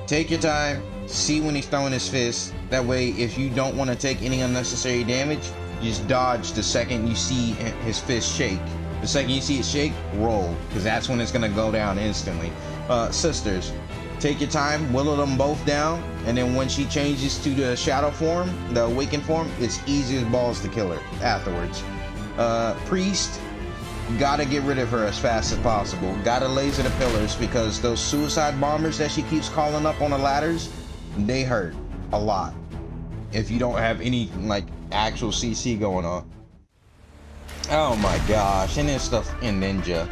take your time, see when he's throwing his fist. That way, if you don't want to take any unnecessary damage, you just dodge the second you see his fist shake. The second you see it shake, roll, because that's when it's gonna go down instantly. Sisters, take your time, whittle them both down, and then when she changes to the shadow form, the awakened form, it's easy as balls to kill her afterwards. Priest, gotta get rid of her as fast as possible. Gotta laser the pillars, because those suicide bombers that she keeps calling up on the ladders, they hurt a lot if you don't have any like actual CC going on. Oh my gosh, and this stuff in Ninja.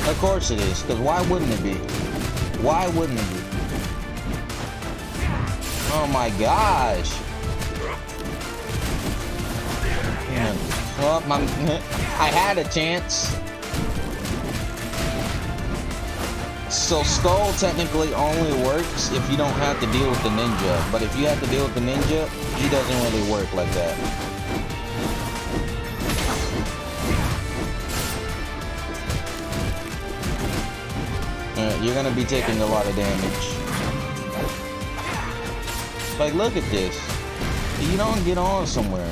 Of course it is, because why wouldn't it be? Why wouldn't it be? Oh my gosh. Man. Well, I had a chance. So Skull technically only works if you don't have to deal with the ninja. But if you have to deal with the ninja, he doesn't really work like that. You're gonna be taking a lot of damage. Like, look at this. You don't get on somewhere.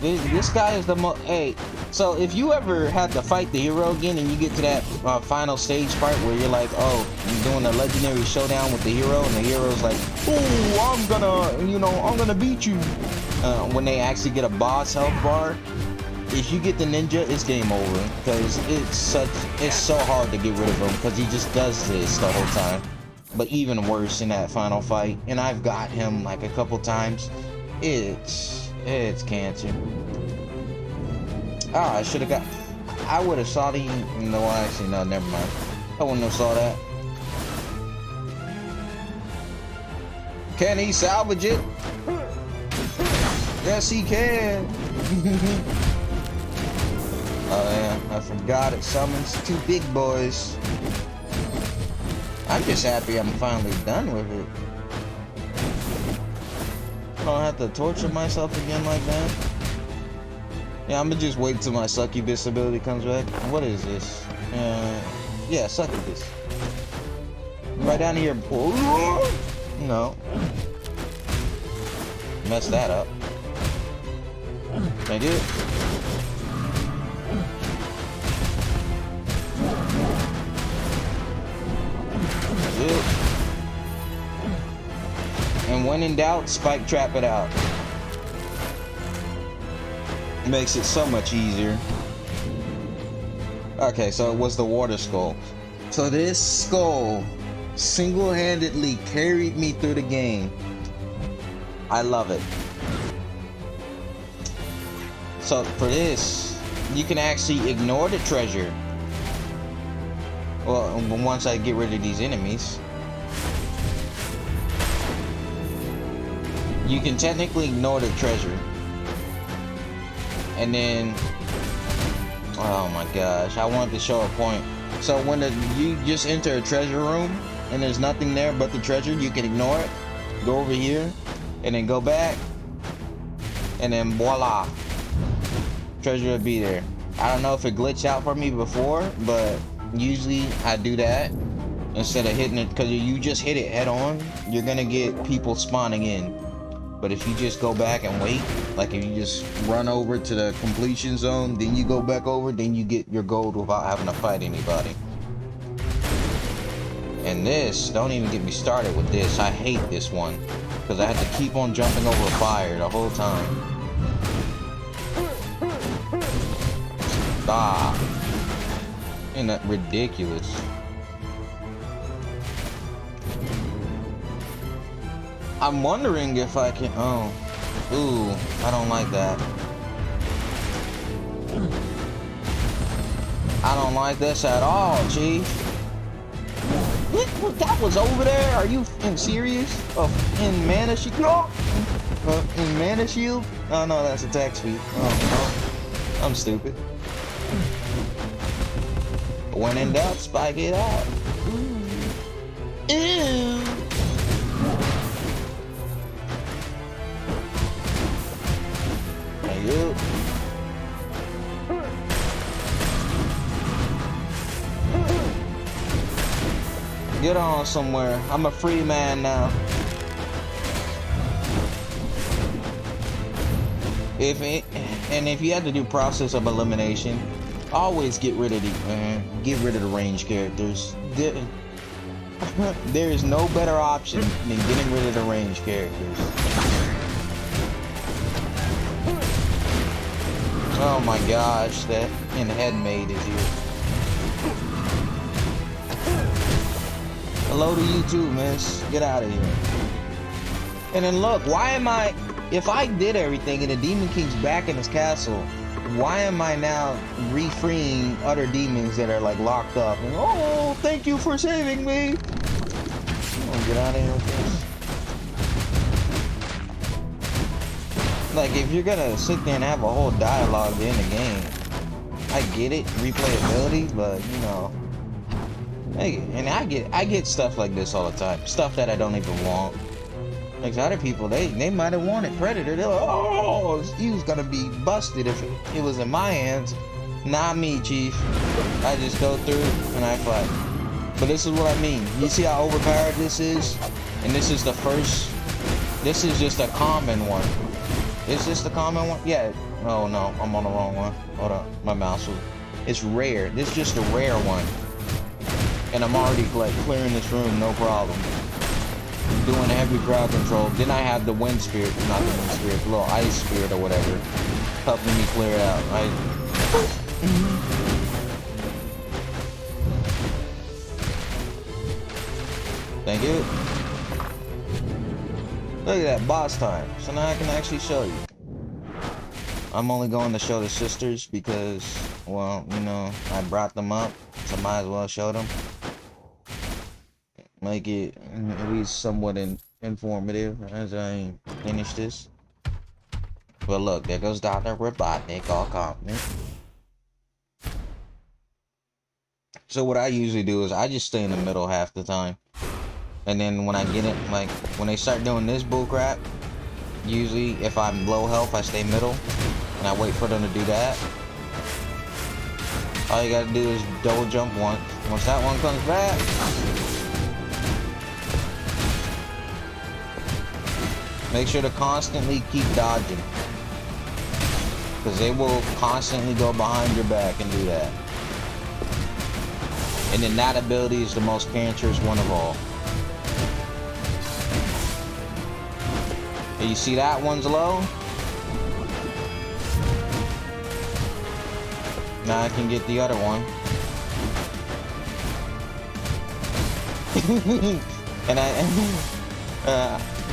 This guy is the most... Hey, so if you ever had to fight the hero again and you get to that final stage part where you're like, oh, I'm doing a legendary showdown with the hero, and the hero's like, oh, I'm gonna beat you. When they actually get a boss health bar, if you get the ninja, it's game over, because it's so hard to get rid of him, because he just does this the whole time. But even worse in that final fight, and I've got him like a couple times, it's cancer. Ah, I should have got... I would have saw the... No, actually, no, never mind. I wouldn't have saw that. Can he salvage it? Yes, he can. Oh, yeah, I forgot it summons two big boys. I'm just happy I'm finally done with it. I don't have to torture myself again like that. Yeah, I'm gonna just wait till my succubus ability comes back. What is this? Yeah, succubus. Right down here. No. Messed that up. Can I do it? And when in doubt, spike trap it out. Makes it so much easier. Okay, so it was the water skull. So this skull single-handedly carried me through the game. I love it. So for this, you can actually ignore the treasure. Well, once I get rid of these enemies, you can technically ignore the treasure. And then, oh my gosh, I wanted to show a point. So when you just enter a treasure room and there's nothing there but the treasure, you can ignore it, go over here, and then go back, and then voila, treasure will be there. I don't know if it glitched out for me before, but usually I do that instead of hitting it, because you just hit it head on, you're gonna get people spawning in. But if you just go back and wait, like if you just run over to the completion zone, then you go back over, then you get your gold without having to fight anybody. And this, don't even get me started with this. I hate this one, because I had to keep on jumping over fire the whole time. Stop. Ain't that ridiculous? I'm wondering if I can... Oh. Ooh, I don't like that. I don't like this at all, Chief. What, that was over there? Are you serious? Oh, in Mana Shield? In Mana Shield? Oh, no, that's attack speed. Oh, no. I'm stupid. When in doubt, spike it out. Ooh. Ew. Yep. Get on somewhere. I'm a free man now. If you have to do process of elimination, always get rid of the range characters. There is no better option than getting rid of the range characters. Oh my gosh, that headmate is here. Hello to you too, miss. Get out of here. And then look, why am I... If I did everything and the Demon King's back in his castle, why am I now re-freeing other demons that are like locked up? And, oh, thank you for saving me. Oh, get out of here with this. Like, if you're gonna sit there and have a whole dialogue in the game, I get it, replayability, but you know, and I get stuff like this all the time, stuff that I don't even want. Like other people, they might have wanted Predator. They're like, oh, he was gonna be busted if it was in my hands. Not me, Chief. I just go through and I fight. But this is what I mean. You see how overpowered this is? And this is the first. This is just a common one. Is this the common one? Yeah. Oh no, I'm on the wrong one. Hold up, my mouse was. It's rare. This is just a rare one. And I'm already like clearing this room, no problem. Doing heavy crowd control. Then I have the wind spirit, not the wind spirit, the little ice spirit or whatever, helping me clear it out. Thank you. Look at that, boss time. So now I can actually show you. I'm only going to show the sisters because, well, you know, I brought them up, so might as well show them. Make it at least somewhat informative as I finish this. But look, there goes Dr. Robotnik, all confident. So what I usually do is I just stay in the middle half the time. And then when I get it, like, when they start doing this bullcrap, usually if I'm low health, I stay middle. And I wait for them to do that. All you gotta do is double jump once. Once that one comes back, make sure to constantly keep dodging. Because they will constantly go behind your back and do that. And then that ability is the most cancerous one of all. And you see that one's low? Now I can get the other one. And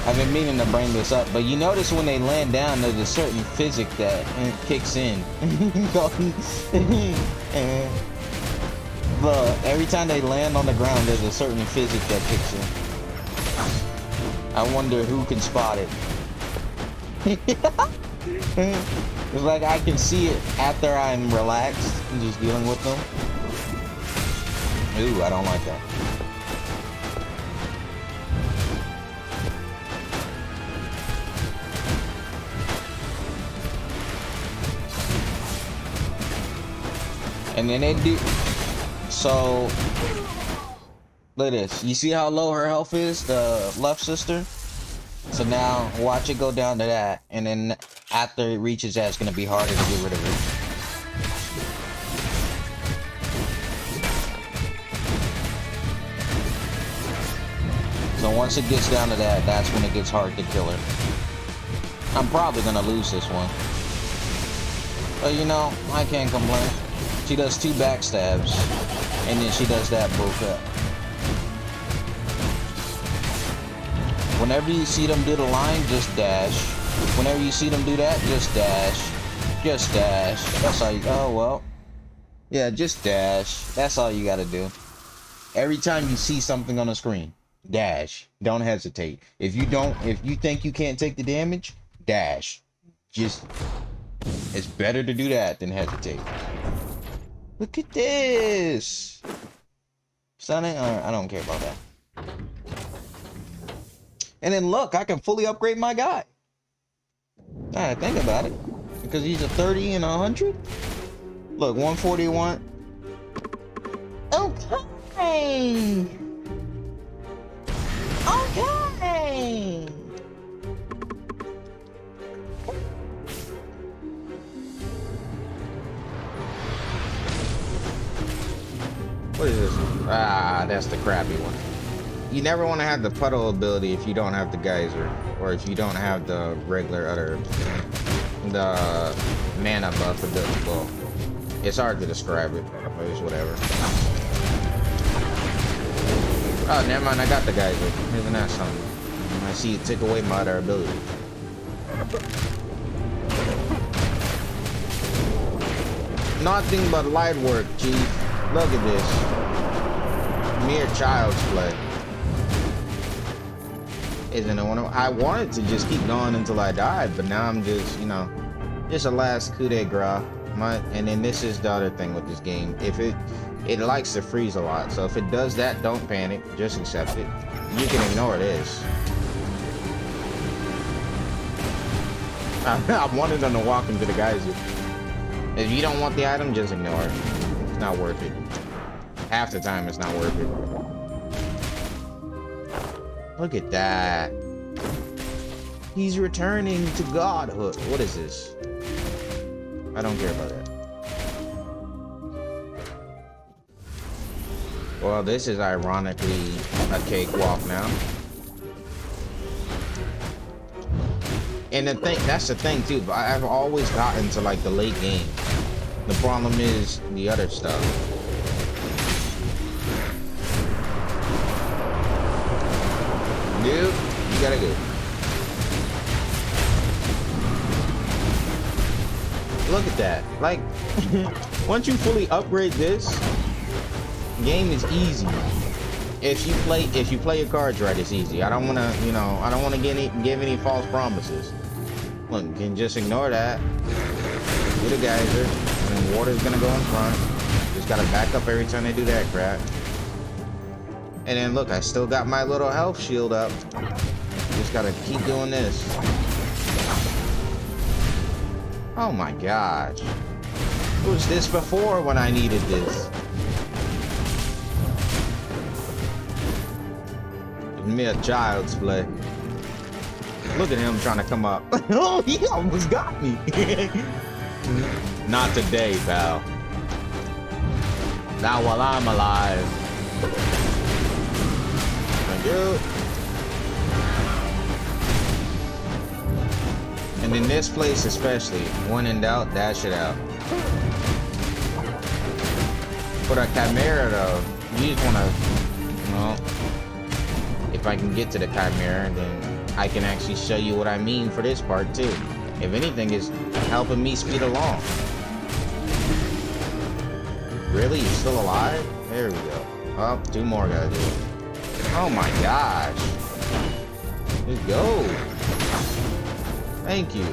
I've been meaning to bring this up, but you notice when they land down, there's a certain physics that kicks in. But every time they land on the ground, there's a certain physics that kicks in. I wonder who can spot it. It's like I can see it after I'm relaxed and just dealing with them. Ooh, I don't like that. And then they do. So, look at this. You see how low her health is, the left sister? So now, watch it go down to that. And then after it reaches that, it's going to be harder to get rid of it. So once it gets down to that, that's when it gets hard to kill her. I'm probably going to lose this one. But you know, I can't complain. She does 2 backstabs, and then she does that bullcrap. Whenever you see them do the line, just dash. Whenever you see them do that, just dash. Just dash. That's all you, oh well. Yeah, just dash. That's all you gotta do. Every time you see something on the screen, dash. Don't hesitate. If you think you can't take the damage, dash. Just, it's better to do that than hesitate. Look at this! Stunning? I don't care about that. And then look, I can fully upgrade my guy. I think about it. Because he's a 30 and 100? Look, 141. Okay! Okay! What is this? Ah, that's the crappy one. You never want to have the puddle ability if you don't have the geyser, or if you don't have the regular the mana buff ability. Well, it's hard to describe it, but it's whatever. Oh, never mind, I got the geyser. Isn't that something? I see it take away my other ability. Nothing but light work, Chief. Look at this. Mere child's play. isn't one of. I wanted to just keep going until I died, but now I'm just, you know, just a last coup de grace. And then this is the other thing with this game. If it likes to freeze a lot, so if it does that, don't panic. Just accept it. You can ignore this. I wanted them to walk into the geyser. If you don't want the item, just ignore it. It's not worth it. Half the time, it's not worth it. Look at that. He's returning to godhood. What is this? I don't care about that. Well, this is ironically a cakewalk now. And that's the thing too. I've always gotten to like the late game. The problem is the other stuff. Dude, you gotta go. Look at that. Like, once you fully upgrade this, game is easy. If you play your cards right, it's easy. I don't wanna, you know, I don't wanna give any false promises. Look, you can just ignore that. Get a geyser, and then water's gonna go in front. Just gotta back up every time they do that crap. And then look, I still got my little health shield up. Just gotta keep doing this. Oh my gosh. It was this before when I needed this. It's me a child's play. Look at him trying to come up. Oh, he almost got me. Not today, pal. Not while I'm alive. Thank you. And in this place especially, when in doubt, dash it out. For the Chimera though, you just wanna, well, if I can get to the Chimera, then I can actually show you what I mean for this part too. If anything, is helping me speed along. Really? You're still alive? There we go. Oh, 2 more gotta do it. Oh my gosh. Let's go. Thank you.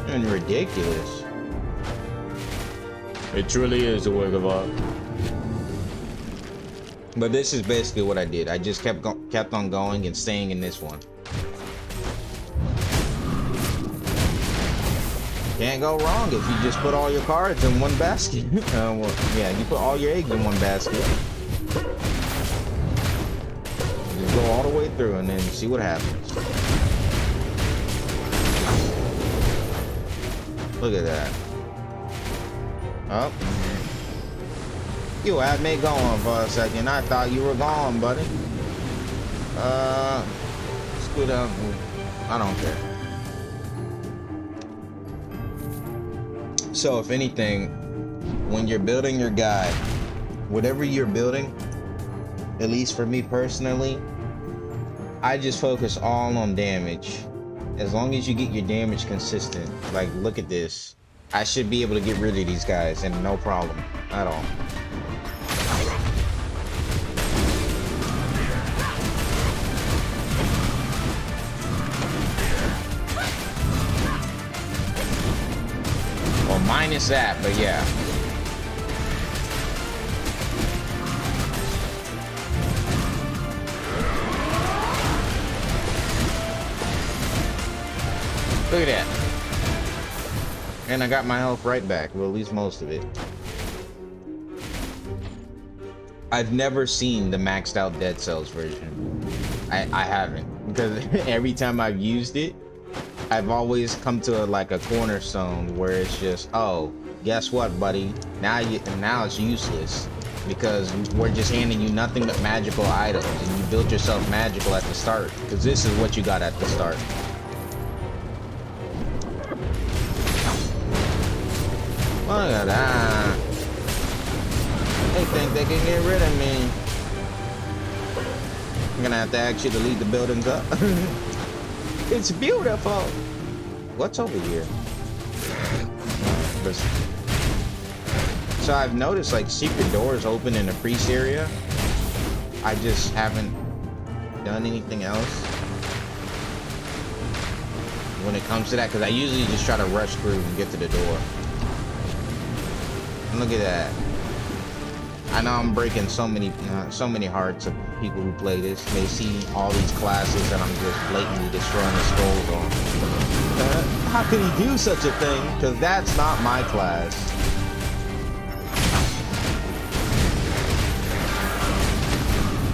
And ridiculous. It truly is a work of art. But this is basically what I did. I just kept on going and staying in this one. Can't go wrong if you just put all your cards in one basket. Well, yeah, you put all your eggs in one basket. Just go all the way through and then see what happens. Look at that. Oh. You had me going for a second. I thought you were gone, buddy. Scoot up. I don't care. So, if anything, when you're building your guide, whatever you're building, at least for me personally, I just focus all on damage. As long as you get your damage consistent, like look at this. I should be able to get rid of these guys and no problem at all. Well, minus that, but yeah. Look at that. And I got my health right back. Well, at least most of it. I've never seen the maxed out Dead Cells version. I haven't. Because every time I've used it, I've always come to like a cornerstone where it's just, oh, guess what, buddy? Now it's useless. Because we're just handing you nothing but magical items. And you built yourself magical at the start. Because this is what you got at the start. Look at that. They think they can get rid of me. I'm gonna have to ask you to leave the buildings up. It's beautiful. What's over here? So I've noticed like secret doors open in the priest area. I just haven't done anything else when it comes to that, because I usually just try to rush through and get to the door. And look at that. I know I'm breaking so many hearts of people who play this. They see all these classes that I'm just blatantly destroying the skulls on. How could he do such a thing? Because that's not my class.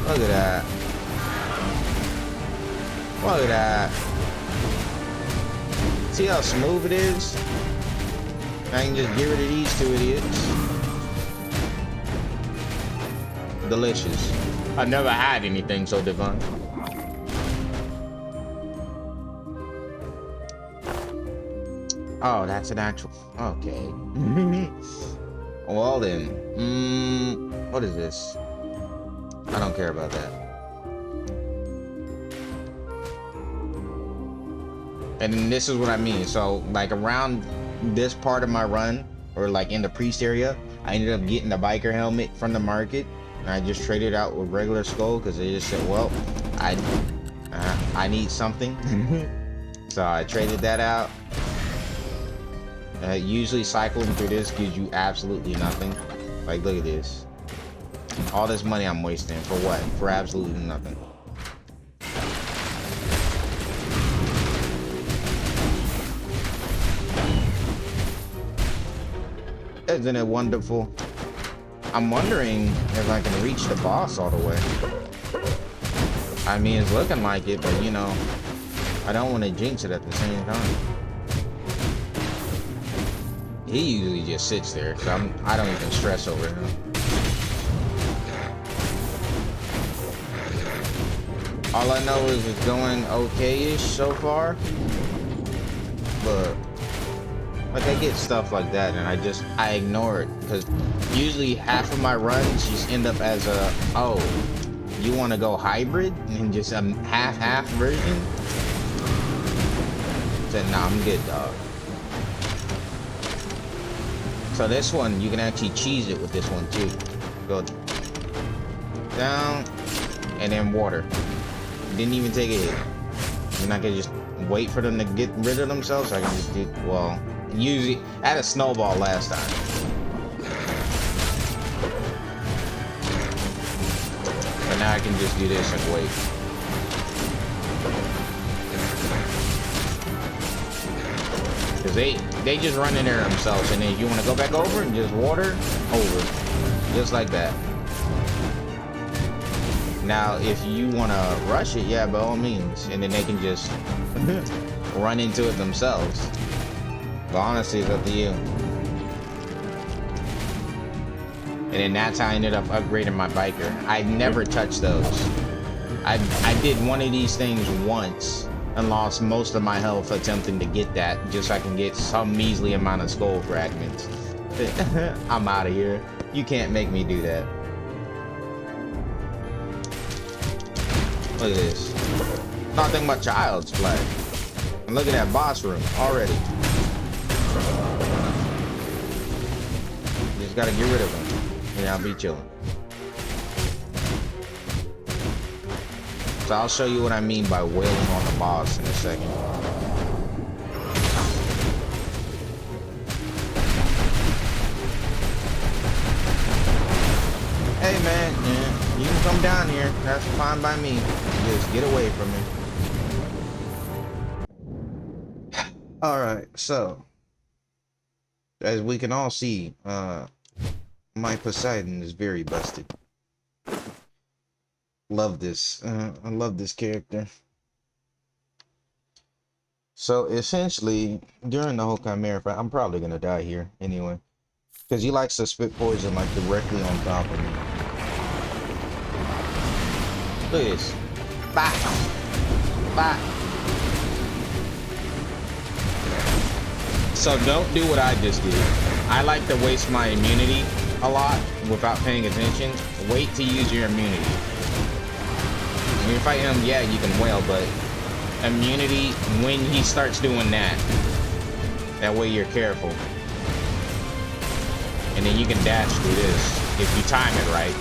Look at that. Look at that. See how smooth it is? I can just get rid of these two idiots. Delicious. I've never had anything so divine. Oh, that's an actual. Okay. Well then. What is this? I don't care about that. And then this is what I mean. So, like, around this part of my run, or like in the priest area, I ended up getting the biker helmet from the market. And I just traded out with regular skull because they just said, well, I need something. So I traded that out. Usually cycling through this gives you absolutely nothing. Like, look at this. All this money I'm wasting for what? For absolutely nothing. Isn't it wonderful? I'm wondering if I can reach the boss all the way. I mean, it's looking like it, but you know, I don't want to jinx it at the same time. He usually just sits there, so I don't even stress over him. All I know is it's going okay-ish so far, but like I get stuff like that and I ignore it, because usually half of my runs just end up as a, oh, you want to go hybrid and just a half version. Said, nah, I'm good, dog. So this one you can actually cheese it with this one too. Go down and then water. Didn't even take a hit. And I can just wait for them to get rid of themselves. So I can just do, well, usually I had a snowball last time. But now I can just do this and wait. Because they just run in there themselves, and then if you want to go back over and just water over. Just like that. Now, if you want to rush it, yeah, by all means. And then they can just run into it themselves. But honestly, it's up to you. And then that's how I ended up upgrading my biker. I never touched those. I did one of these things once and lost most of my health attempting to get that, just so I can get some measly amount of skull fragments. I'm out of here. You can't make me do that. Look at this. Nothing but child's play. And look at that boss room already. Just gotta get rid of him, and I'll be chilling. So I'll show you what I mean by wailing on the boss in a second. Hey man, yeah, you can come down here. That's fine by me. Just get away from me. Alright, so as we can all see, my Poseidon is very busted. Love this. I love this character. So essentially, during the whole Chimera fight, I'm probably gonna die here anyway, because he likes to spit poison like directly on top of me. Look at this. Bah! Bah! So don't do what I just did. I like to waste my immunity a lot without paying attention. Wait to use your immunity. When you fight him, yeah, you can wail, but immunity when he starts doing that. That way you're careful. And then you can dash through this if you time it right.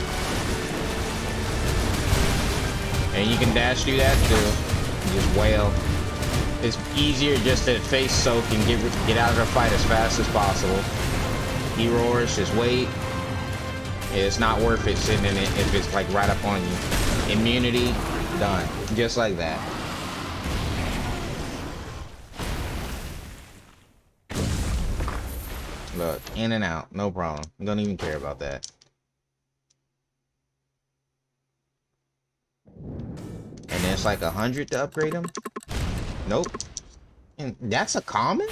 And you can dash do that too. Just wail. It's easier just to face soak and get out of the fight as fast as possible. He roars, just wait. It's not worth it sitting in it if it's like right up on you. Immunity, done. Just like that. Look, in and out, no problem. Don't even care about that. And then it's like 100 to upgrade him? Nope. And that's a common?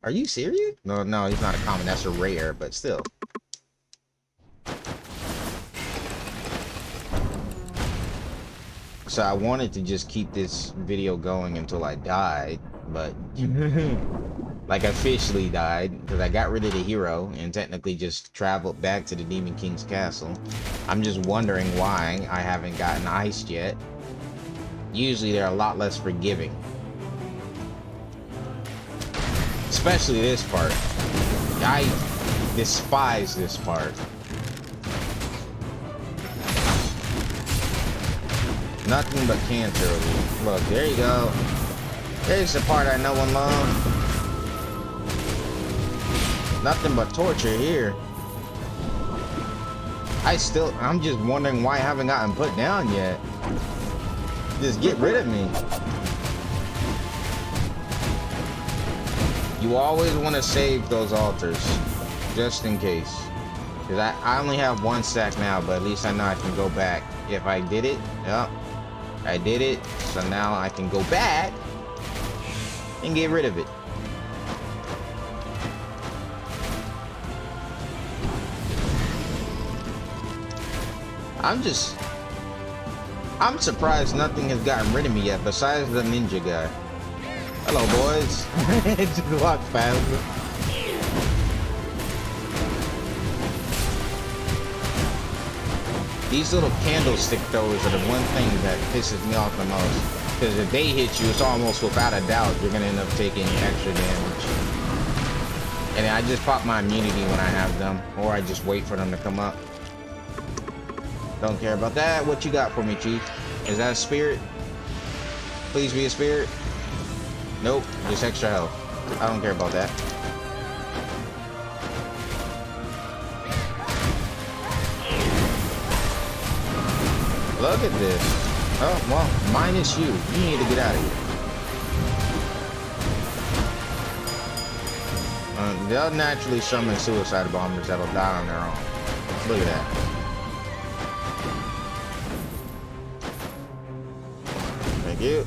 Are you serious? No, no, he's not a common. That's a rare, but still. So I wanted to just keep this video going until I died, but like officially died because I got rid of the hero and technically just traveled back to the Demon King's castle. I'm just wondering why I haven't gotten iced yet. Usually they're a lot less forgiving. Especially this part. I despise this part. Nothing but cancer. Look, there you go. There's the part I know and love. Nothing but torture here. I'm just wondering why I haven't gotten put down yet. Just get rid of me. You always want to save those altars, just in case. Because I only have one stack now, but at least I know I can go back. If I did it, yep. I did it, so now I can go back and get rid of it. I'm surprised nothing has gotten rid of me yet besides the ninja guy. Hello, boys. Just walk past me. These little candlestick throwers are the one thing that pisses me off the most. Because if they hit you, it's almost without a doubt you're going to end up taking extra damage. And I just pop my immunity when I have them. Or I just wait for them to come up. Don't care about that. What you got for me, Chief? Is that a spirit? Please be a spirit. Nope, just extra health. I don't care about that. Look at this. Oh, well, minus you. You need to get out of here. They'll naturally summon suicide bombers that'll die on their own. Look at that. Thank you.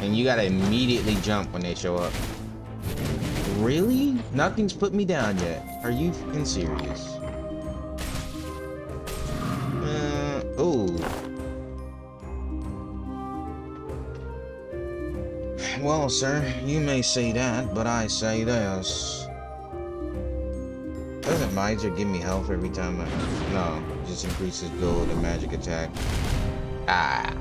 And you gotta immediately jump when they show up. Really? Nothing's put me down yet. Are you fucking serious? Ooh. Well, sir, you may say that, but I say this. Doesn't Miser give me health every time I... No, just increases gold and magic attack. Ah.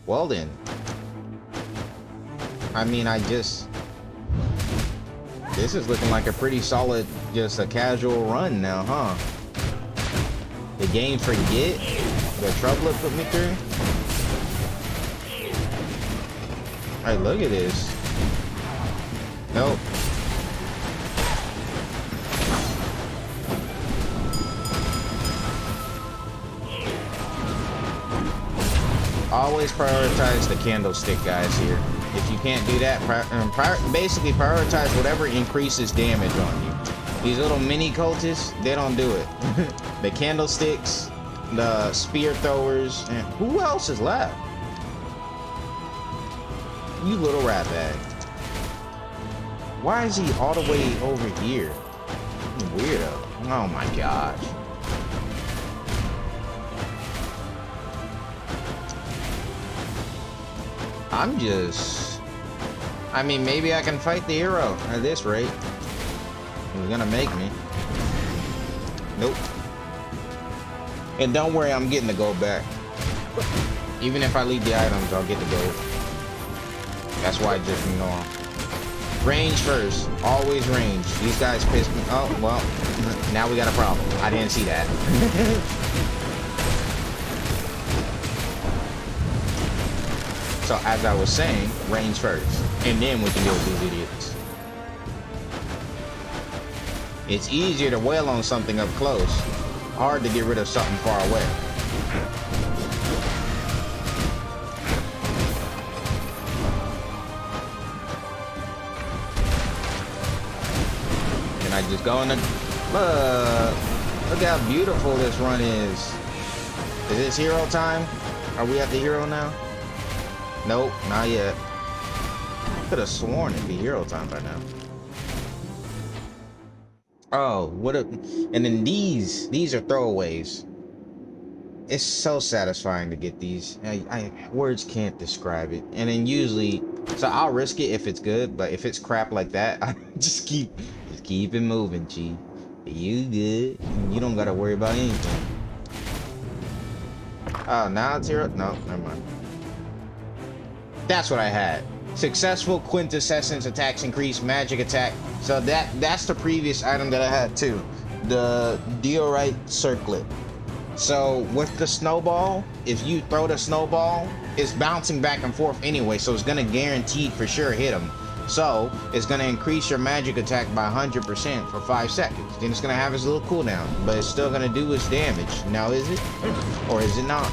Well then. I mean, this is looking like a pretty solid, just a casual run now, huh? The game forget the trouble it put me through. Hey, look at this. Nope. Always prioritize the candlestick guys here. If you can't do that, basically prioritize whatever increases damage on you. These little mini cultists, they don't do it. The candlesticks, the spear throwers, and who else is left? You little rat bag. Why is he all the way over here? Weirdo. Oh my gosh. I mean, maybe I can fight the hero at this rate. He's gonna make me. Nope. And don't worry, I'm getting the gold back. Even if I leave the items, I'll get the gold. That's why I just ignore them. Range first. Always range. These guys piss me. Oh, well. Now we got a problem. I didn't see that. So, as I was saying, range first. And then we can deal with these idiots. It's easier to wail on something up close. Hard to get rid of something far away. Can I just go in the... Look how beautiful this run is. Is this hero time? Are we at the hero now? Nope, not yet. Could have sworn it'd be hero time by now. Oh, what a... And then these are throwaways. It's so satisfying to get these. Words can't describe it. And then usually, so I'll risk it if it's good, but if it's crap like that, I just keep it moving, G. You good? You don't gotta worry about anything. Oh, now it's hero. No, never mind. That's what I had. Successful quintessence attacks increase magic attack. So that's the previous item that I had too. The diorite circlet. So with the snowball, if you throw the snowball, it's bouncing back and forth anyway, so it's gonna guaranteed for sure hit him. So it's gonna increase your magic attack by 100% for 5 seconds. Then it's gonna have its little cooldown, but it's still gonna do its damage. Now is it? Or is it not?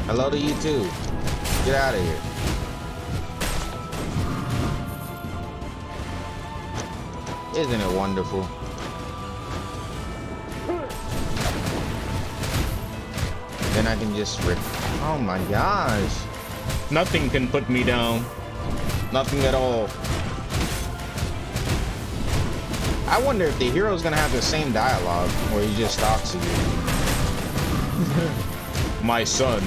Hello to you too. Get out of here. Isn't it wonderful? Then I can just rip. Oh my gosh. Nothing can put me down. Nothing at all. I wonder if the hero's gonna have the same dialogue where he just talks to you. My son.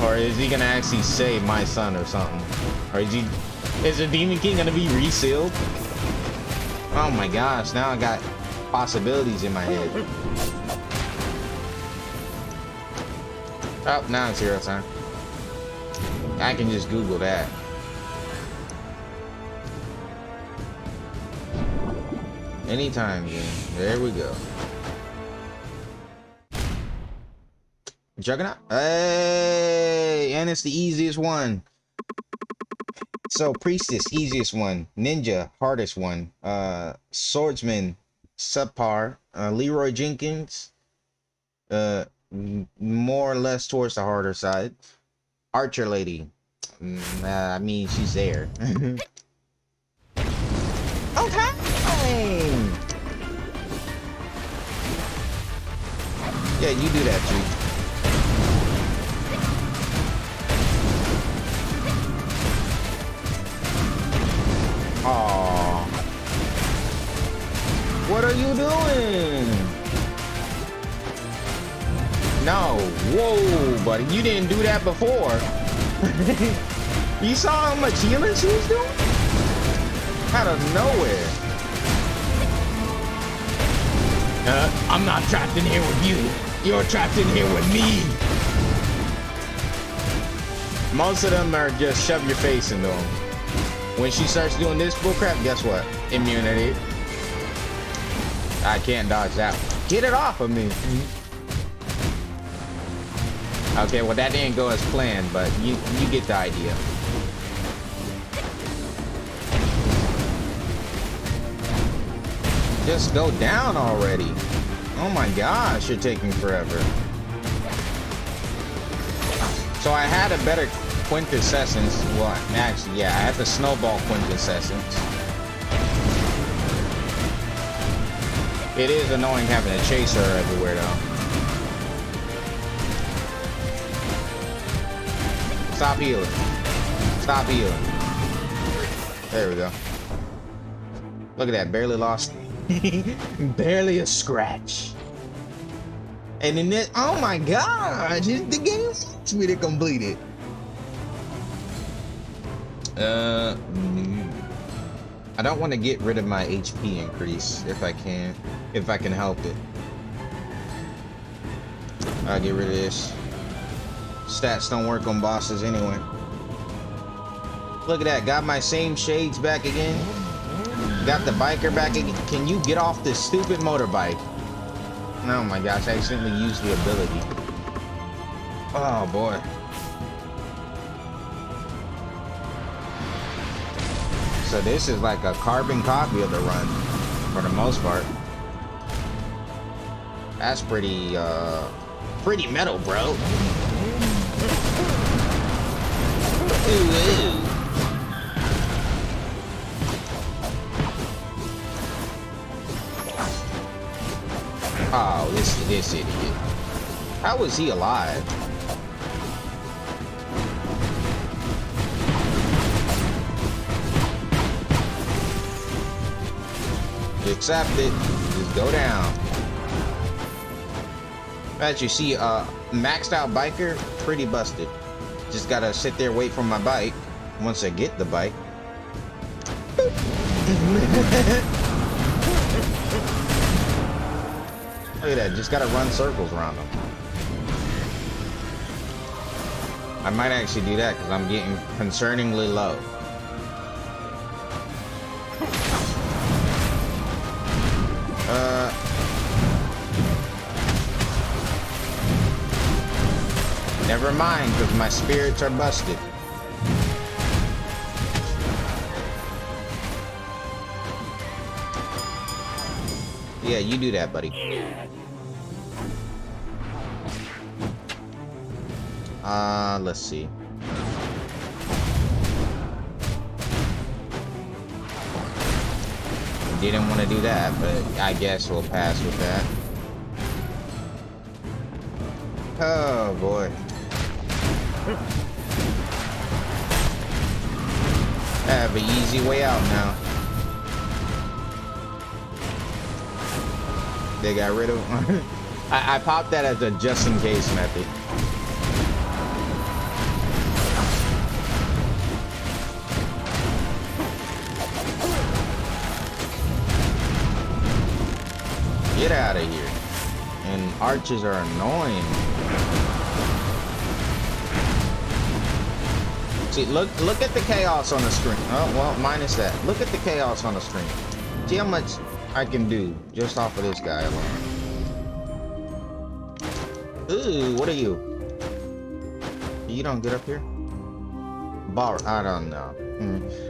Or is he gonna actually say my son or something? Or is the Demon King gonna be resealed? Oh my gosh, now I got possibilities in my head. Oh, now it's hero time. I can just Google that. Anytime, game. There we go. Juggernaut? Hey! And it's the easiest one. So, Priestess, easiest one. Ninja, hardest one. Swordsman, subpar. Leroy Jenkins, more or less towards the harder side. Archer Lady. I mean, she's there. Okay. Yeah, you do that, G. Aww. What are you doing? No. Whoa, buddy. You didn't do that before. You saw how much healing she was doing? Out of nowhere. I'm not trapped in here with you. You're trapped in here with me. Most of them are just shove your face into them. When she starts doing this bullcrap, guess what? Immunity. I can't dodge that one. Get it off of me. Okay, well that didn't go as planned, but you get the idea. Just go down already. Oh my gosh, you're taking forever. So I had a better quintessence. Well, actually, yeah, I had the snowball quintessence. It is annoying having to chase her everywhere though. Stop healing. Stop healing. There we go. Look at that, barely lost. Barely a scratch. And then this, oh my gosh, the game wants me to complete it. I don't want to get rid of my HP increase if I can help it. I'll get rid of this. Stats don't work on bosses anyway. Look at that. Got my same shades back again. Got the biker back again. Can you get off this stupid motorbike? Oh my gosh, I accidentally used the ability. Oh boy. So this is like a carbon copy of the run, for the most part. That's pretty metal, bro. Ooh. Oh, this idiot. How was he alive? Accept it. Just go down. As you see, maxed out biker, pretty busted. Just gotta sit there, wait for my bike. Once I get the bike. Look at that, just gotta run circles around them. I might actually do that because I'm getting concerningly low. Never mind, because my spirits are busted. Yeah, you do that, buddy. Let's see. Didn't want to do that, but I guess we'll pass with that. Oh boy. I have an easy way out now. They got rid of I popped that as a just in case method. Get out of here. And arches are annoying. See, look at the chaos on the screen. Oh, well, minus that. Look at the chaos on the screen. See how much I can do just off of this guy alone. Ooh, what are you? You don't get up here? I don't know.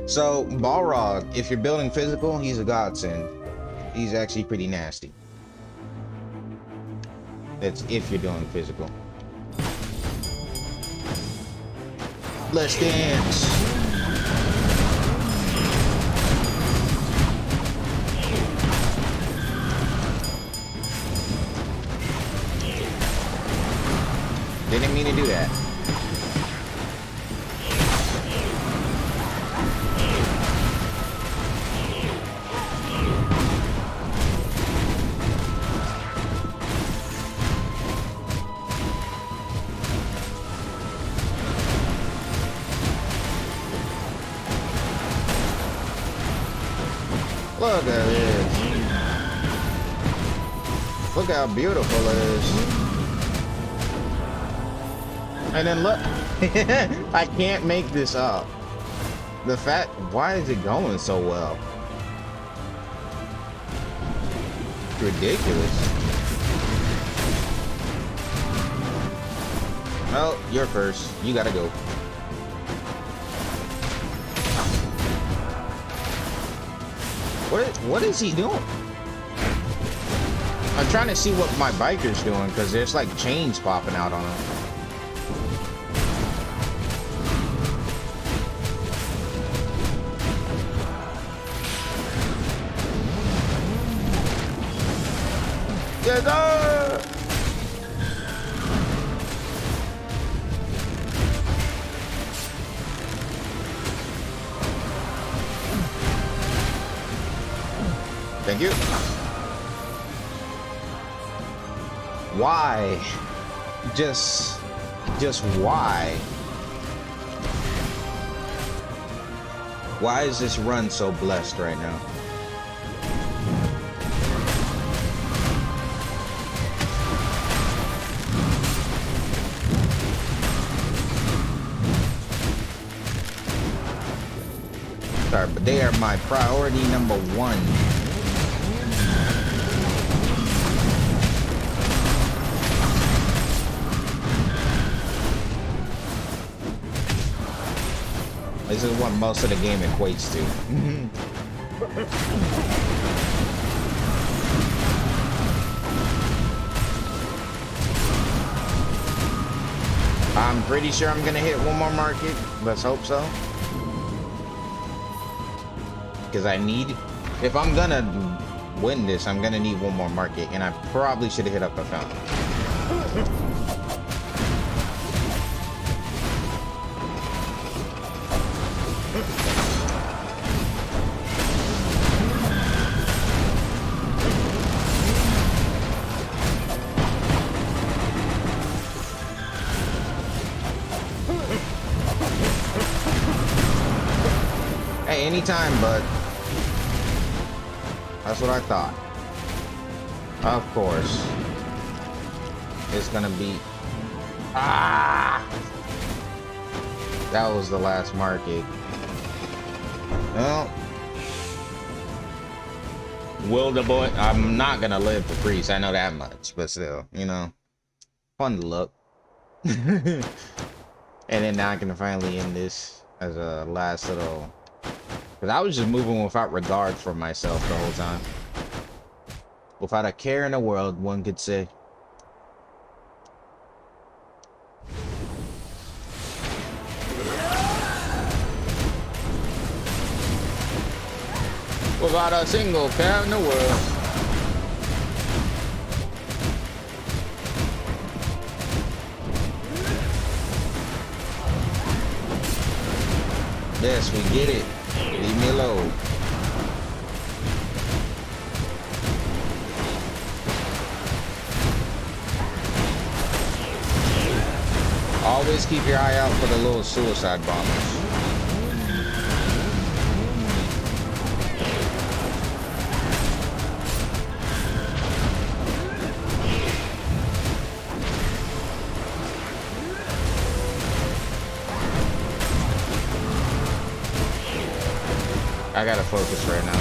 So, Balrog, if you're building physical, he's a godsend. He's actually pretty nasty. That's if you're doing physical. Let's dance. Didn't mean to do that. Look at this. Look how beautiful it is. And then look. I can't make this up. Why is it going so well? It's ridiculous. Well, you're first. You gotta go. What is he doing? I'm trying to see what my biker's doing because there's like chains popping out on him. Yes, sir! Thank you. Why? Just why? Why is this run so blessed right now? Sorry, but they are my priority number one. This is what most of the game equates to. I'm pretty sure I'm gonna hit one more market. Let's hope so. Because I need, if I'm gonna win this, I'm gonna need one more market, and I probably should have hit up a fountain. Hey, anytime, bud. That's what I thought. Of course. It's gonna be... Ah! That was the last market. Well... Will the boy... I'm not gonna live for priest, I know that much. But still, you know. Fun to look. And then now I can finally end this as a last little... Because I was just moving without regard for myself the whole time. Without a care in the world, one could say. Without a single care in the world. Yes, we get it. Leave me alone. Always keep your eye out for the little suicide bombers. I gotta focus right now.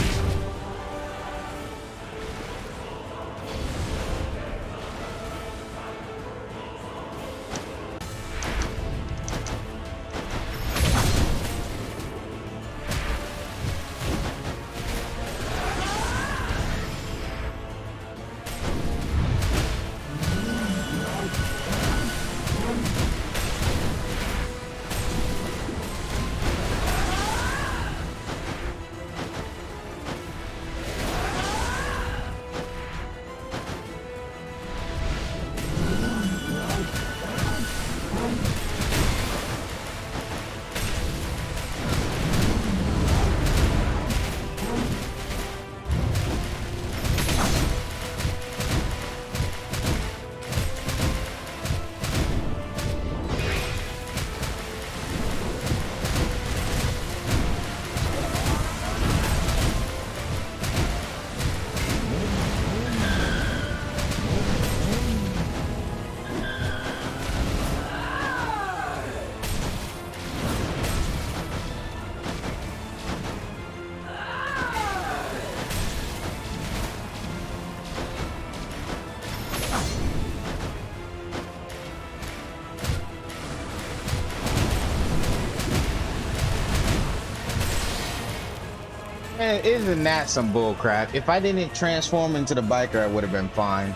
Man, isn't that some bull crap? If I didn't transform into the biker, I would have been fine.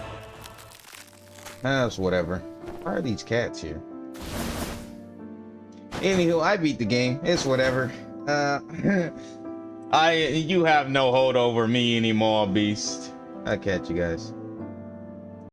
That's whatever. Why are these cats here? Anywho, I beat the game. It's whatever. You have no hold over me anymore, beast. I'll catch you guys.